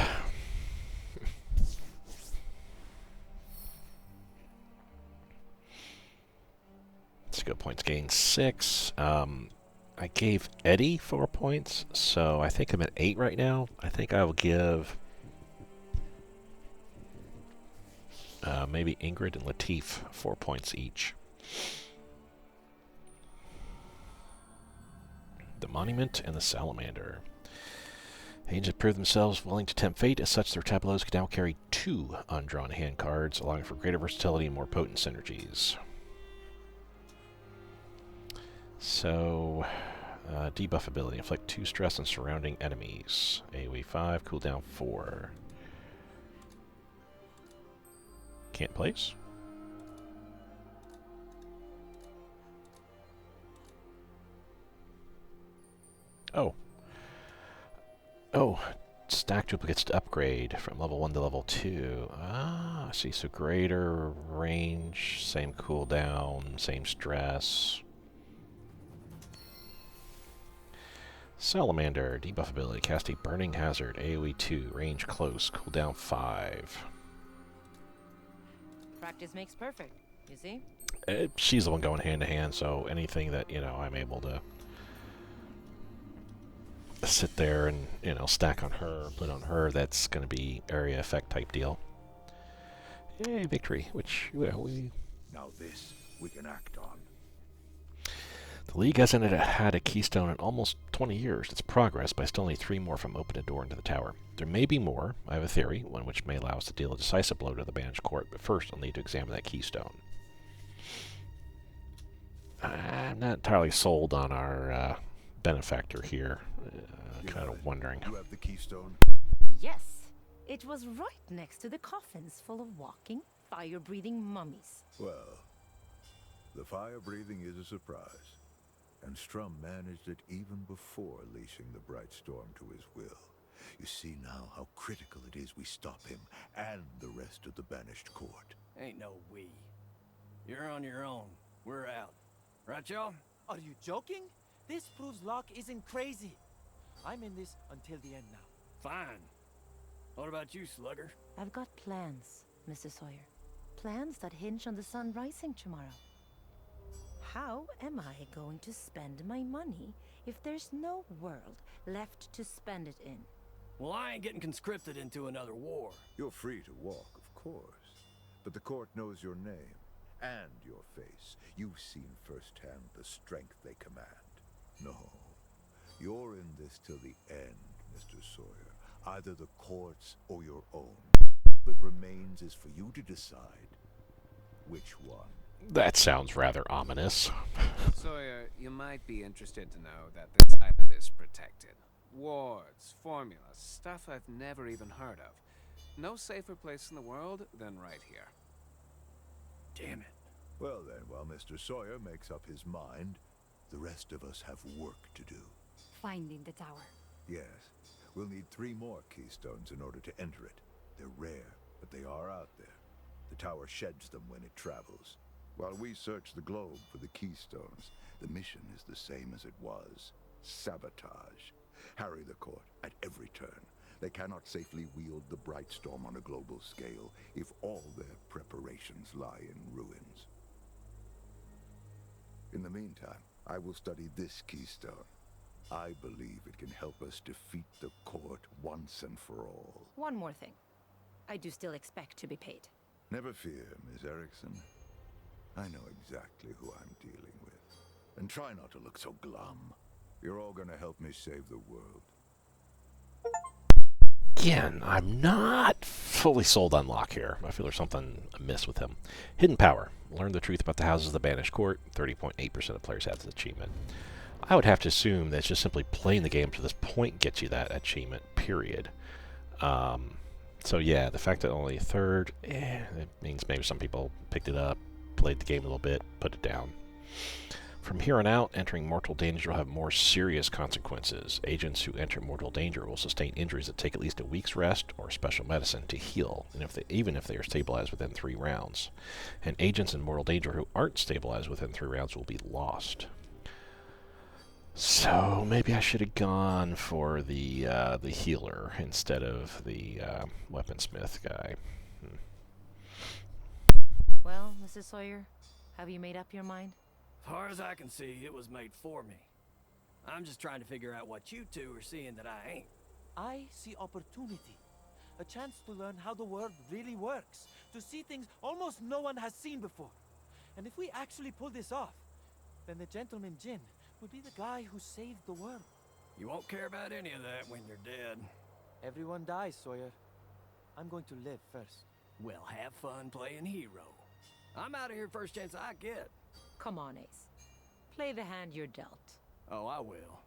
Skill points gained 6. I gave Eddie 4 points, so I think I'm at 8 right now. I think I will give maybe Ingrid and Latif 4 points each. The Monument and the Salamander. Agents have proved themselves willing to tempt fate. As such, their tableaus can now carry 2 undrawn hand cards, allowing for greater versatility and more potent synergies. So, debuff ability. Inflict 2 stress on surrounding enemies. AoE 5, cooldown 4. Can't place? Oh. Oh, stack duplicates to upgrade from level 1 to level 2. Ah, I see. So greater range, same cooldown, same stress. Salamander, debuff ability. Cast a Burning Hazard, AoE 2, range close, cooldown 5. Practice makes perfect, you see? She's the one going hand to hand, so anything that, I'm able to sit there and, stack on her, put on her, that's going to be area effect type deal. Yay, victory, which, we... Now this we can act on. The League hasn't had a keystone in almost 20 years. It's progress, but I still need 3 more from opening a door into the tower. There may be more. I have a theory, one which may allow us to deal a decisive blow to the banished court, but first I'll need to examine that keystone. I'm not entirely sold on our benefactor here. Kind of wondering. You have the keystone? Yes, it was right next to the coffins full of walking, fire-breathing mummies. Well, the fire breathing is a surprise. And Strum managed it even before leashing the Bright Storm to his will. You see now how critical it is we stop him and the rest of the banished court. Ain't no we. You're on your own. We're out. Right, y'all? Are you joking? This proves Locke isn't crazy. I'm in this until the end now. Fine. What about you, Slugger? I've got plans, Mr. Sawyer. Plans that hinge on the sun rising tomorrow. How am I going to spend my money if there's no world left to spend it in? Well, I ain't getting conscripted into another war. You're free to walk, of course. But the court knows your name and your face. You've seen firsthand the strength they command. No, you're in this till the end, Mr. Sawyer. Either the court's or your own. What remains is for you to decide which one. That sounds rather ominous. Sawyer, you might be interested to know that this island is protected. Wards, formulas, stuff I've never even heard of. No safer place in the world than right here. Damn it. Well then, while Mr. Sawyer makes up his mind, the rest of us have work to do. Finding the tower. Yes, we'll need 3 more keystones in order to enter it. They're rare, but they are out there. The tower sheds them when it travels. While we search the globe for the keystones, the mission is the same as it was. Sabotage. Harry the court at every turn. They cannot safely wield the Bright Storm on a global scale if all their preparations lie in ruins. In the meantime, I will study this keystone. I believe it can help us defeat the court once and for all. One more thing. I do still expect to be paid. Never fear, Miss Erickson. I know exactly who I'm dealing with. And try not to look so glum. You're all gonna help me save the world. Again, I'm not fully sold on Locke here. I feel there's something amiss with him. Hidden Power. Learn the truth about the houses of the Banished Court. 30.8% of players have this achievement. I would have to assume that it's just simply playing the game to this point gets you that achievement, period. So yeah, the fact that only a third, it means maybe some people picked it up, played the game a little bit, put it down. From here on out, entering mortal danger will have more serious consequences. Agents who enter mortal danger will sustain injuries that take at least a week's rest or special medicine to heal, and even if they are stabilized within 3 rounds. And agents in mortal danger who aren't stabilized within 3 rounds will be lost. So maybe I should have gone for the healer instead of the weaponsmith guy. Well, Mrs. Sawyer, have you made up your mind? As far as I can see, it was made for me. I'm just trying to figure out what you two are seeing that I ain't. I see opportunity. A chance to learn how the world really works. To see things almost no one has seen before. And if we actually pull this off, then the gentleman Jin will be the guy who saved the world. You won't care about any of that when you're dead. Everyone dies, Sawyer. I'm going to live first. Well, have fun playing hero. I'm out of here first chance I get. Come on, Ace. Play the hand you're dealt. Oh, I will.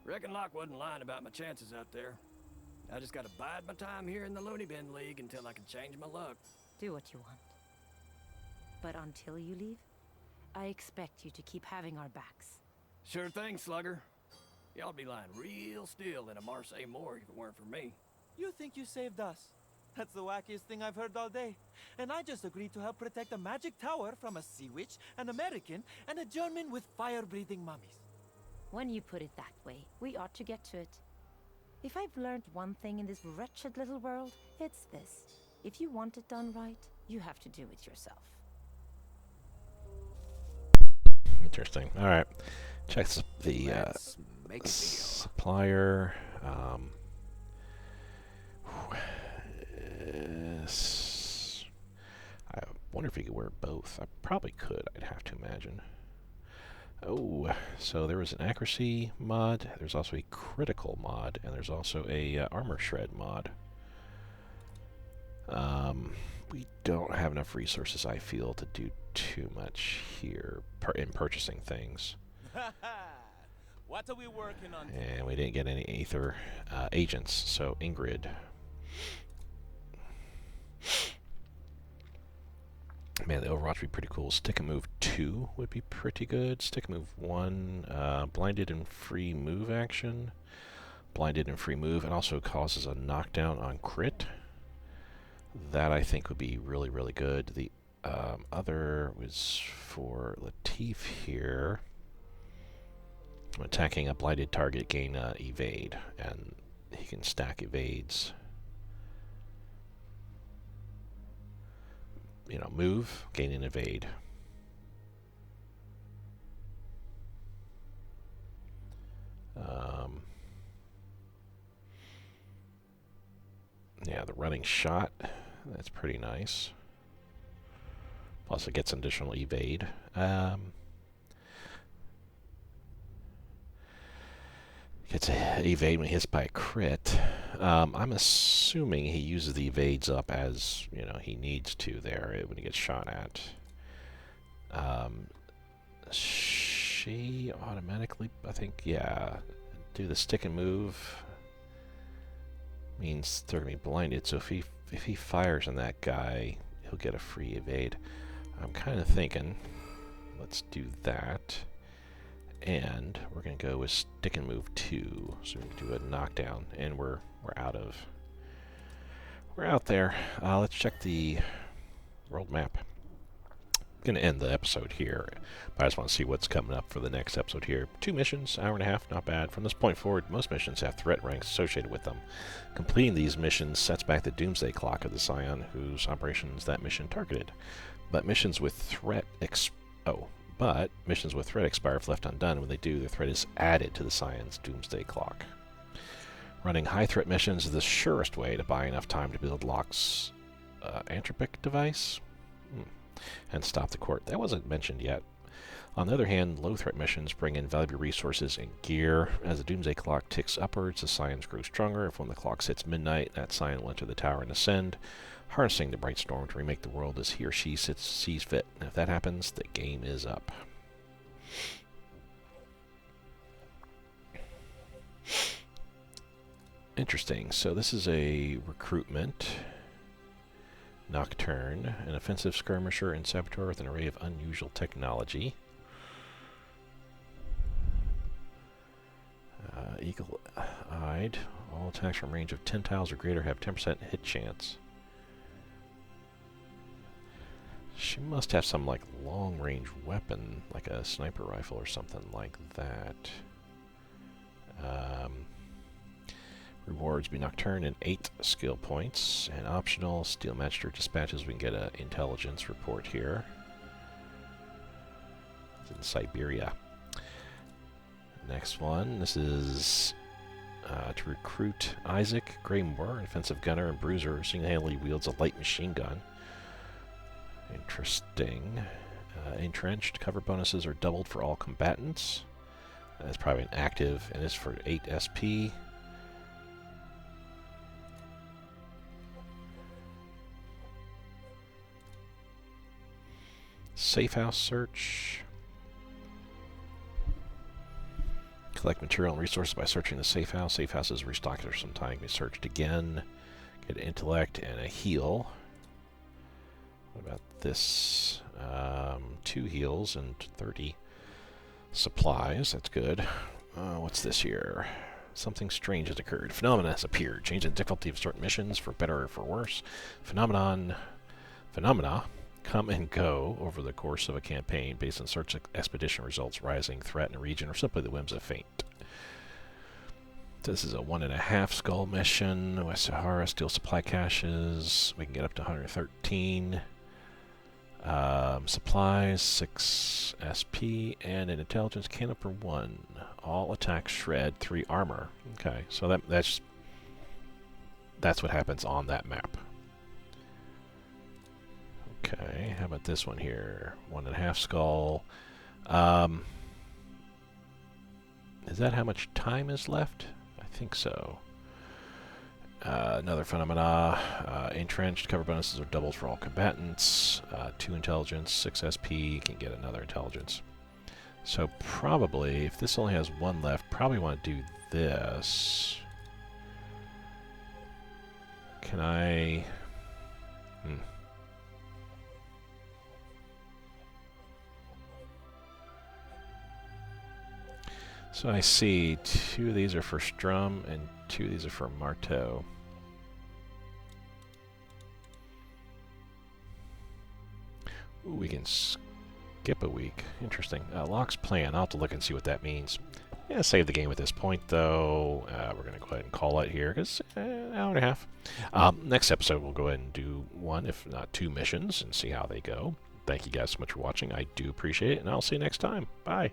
Reckon Locke wasn't lying about my chances out there. I just gotta bide my time here in the Looney Bin League until I can change my luck. Do what you want. But until you leave, I expect you to keep having our backs. Sure thing, Slugger. Y'all be lying real still in a Marseille morgue if it weren't for me. You think you saved us? That's the wackiest thing I've heard all day. And I just agreed to help protect a magic tower from a sea witch, an American, and a German with fire-breathing mummies. When you put it that way, we ought to get to it. If I've learned one thing in this wretched little world, it's this. If you want it done right, you have to do it yourself. Interesting. All right. Check the Let's make a deal. supplier. I wonder if you could wear both. I probably could. I'd have to imagine. Oh, so there was an accuracy mod, there's also a critical mod, and there's also a armor shred mod. We don't have enough resources, I feel, to do too much here in purchasing things. What are we working on? And we didn't get any Aether agents, so Ingrid. Man, the Overwatch would be pretty cool. Stick and Move 2 would be pretty good. Stick and Move 1, blinded and free move action. Blinded and free move, and also causes a knockdown on crit. That I think would be really, really good. The other was for Latif here. Attacking a blinded target, gain evade, and he can stack evades. You know, move, gain and evade. Yeah, the running shot, that's pretty nice. Plus it gets an additional evade. Gets an evade when he hits by a crit. I'm assuming he uses the evades up as, you know, he needs to there when he gets shot at. She automatically, I think, yeah, do the stick and move. Means they're going to be blinded, so if he fires on that guy, he'll get a free evade. I'm kind of thinking, let's do that. And we're going to go with Stick and Move 2, so we can do a knockdown, and we're out there. Let's check the world map. I'm going to end the episode here, but I just want to see what's coming up for the next episode here. 2 missions, hour and a half, not bad. From this point forward, most missions have threat ranks associated with them. Completing these missions sets back the doomsday clock of the Scion, whose operations that mission targeted. But missions with threat expire if left undone. When they do, the threat is added to the Scion's doomsday clock. Running high-threat missions is the surest way to buy enough time to build Locke's anthropic device and stop the court. That wasn't mentioned yet. On the other hand, low-threat missions bring in valuable resources and gear. As the doomsday clock ticks upwards, the Scions grow stronger. If when the clock hits midnight, that Scion will enter the tower and ascend, harnessing the bright storm to remake the world as he or she sees fit. And if that happens, the game is up. Interesting. So this is a recruitment. Nocturne, an offensive skirmisher and saboteur with an array of unusual technology. Eagle-eyed. All attacks from range of 10 tiles or greater have 10% hit chance. She must have some, like, long-range weapon, like a sniper rifle or something like that. Rewards be Nocturne and 8 skill points. And optional, Steel Magister dispatches. We can get an intelligence report here. It's in Siberia. Next one, this is to recruit Isaac Greymore, an offensive gunner and bruiser. Single-handedly wields a light machine gun. Interesting. Entrenched, cover bonuses are doubled for all combatants. That's probably an active, and it's for 8 SP. Safe house search. Collect material and resources by searching the safe house. Safe house is restocked after some time. Can be searched again. Get an intellect and a heal. What about this? 2 heals and 30 supplies. That's good. What's this here? Something strange has occurred. Phenomena has appeared. Change the difficulty of certain missions for better or for worse. Phenomena come and go over the course of a campaign based on search expedition results, rising threat in a region, or simply the whims of fate. This is a 1.5 skull mission. West Sahara, steel supply caches. We can get up to 113. Supplies, 6 SP, and an intelligence cannon for 1. All attacks shred, 3 armor. Okay, so that's what happens on that map. Okay, how about this one here? 1.5 skull. Is that how much time is left? I think so. Another phenomena. Entrenched. Cover bonuses are doubled for all combatants. 2 intelligence, 6 SP. Can get another intelligence. So probably, if this only has 1 left, probably want to do this. Can I... So I see 2 of these are for Strum and 2 of these are for Marteau. Ooh, we can skip a week. Interesting. Locke's plan. I'll have to look and see what that means. Yeah, save the game at this point, though. We're going to go ahead and call it here, because an hour and a half. Next episode, we'll go ahead and do 1, if not 2 missions, and see how they go. Thank you guys so much for watching. I do appreciate it, and I'll see you next time. Bye.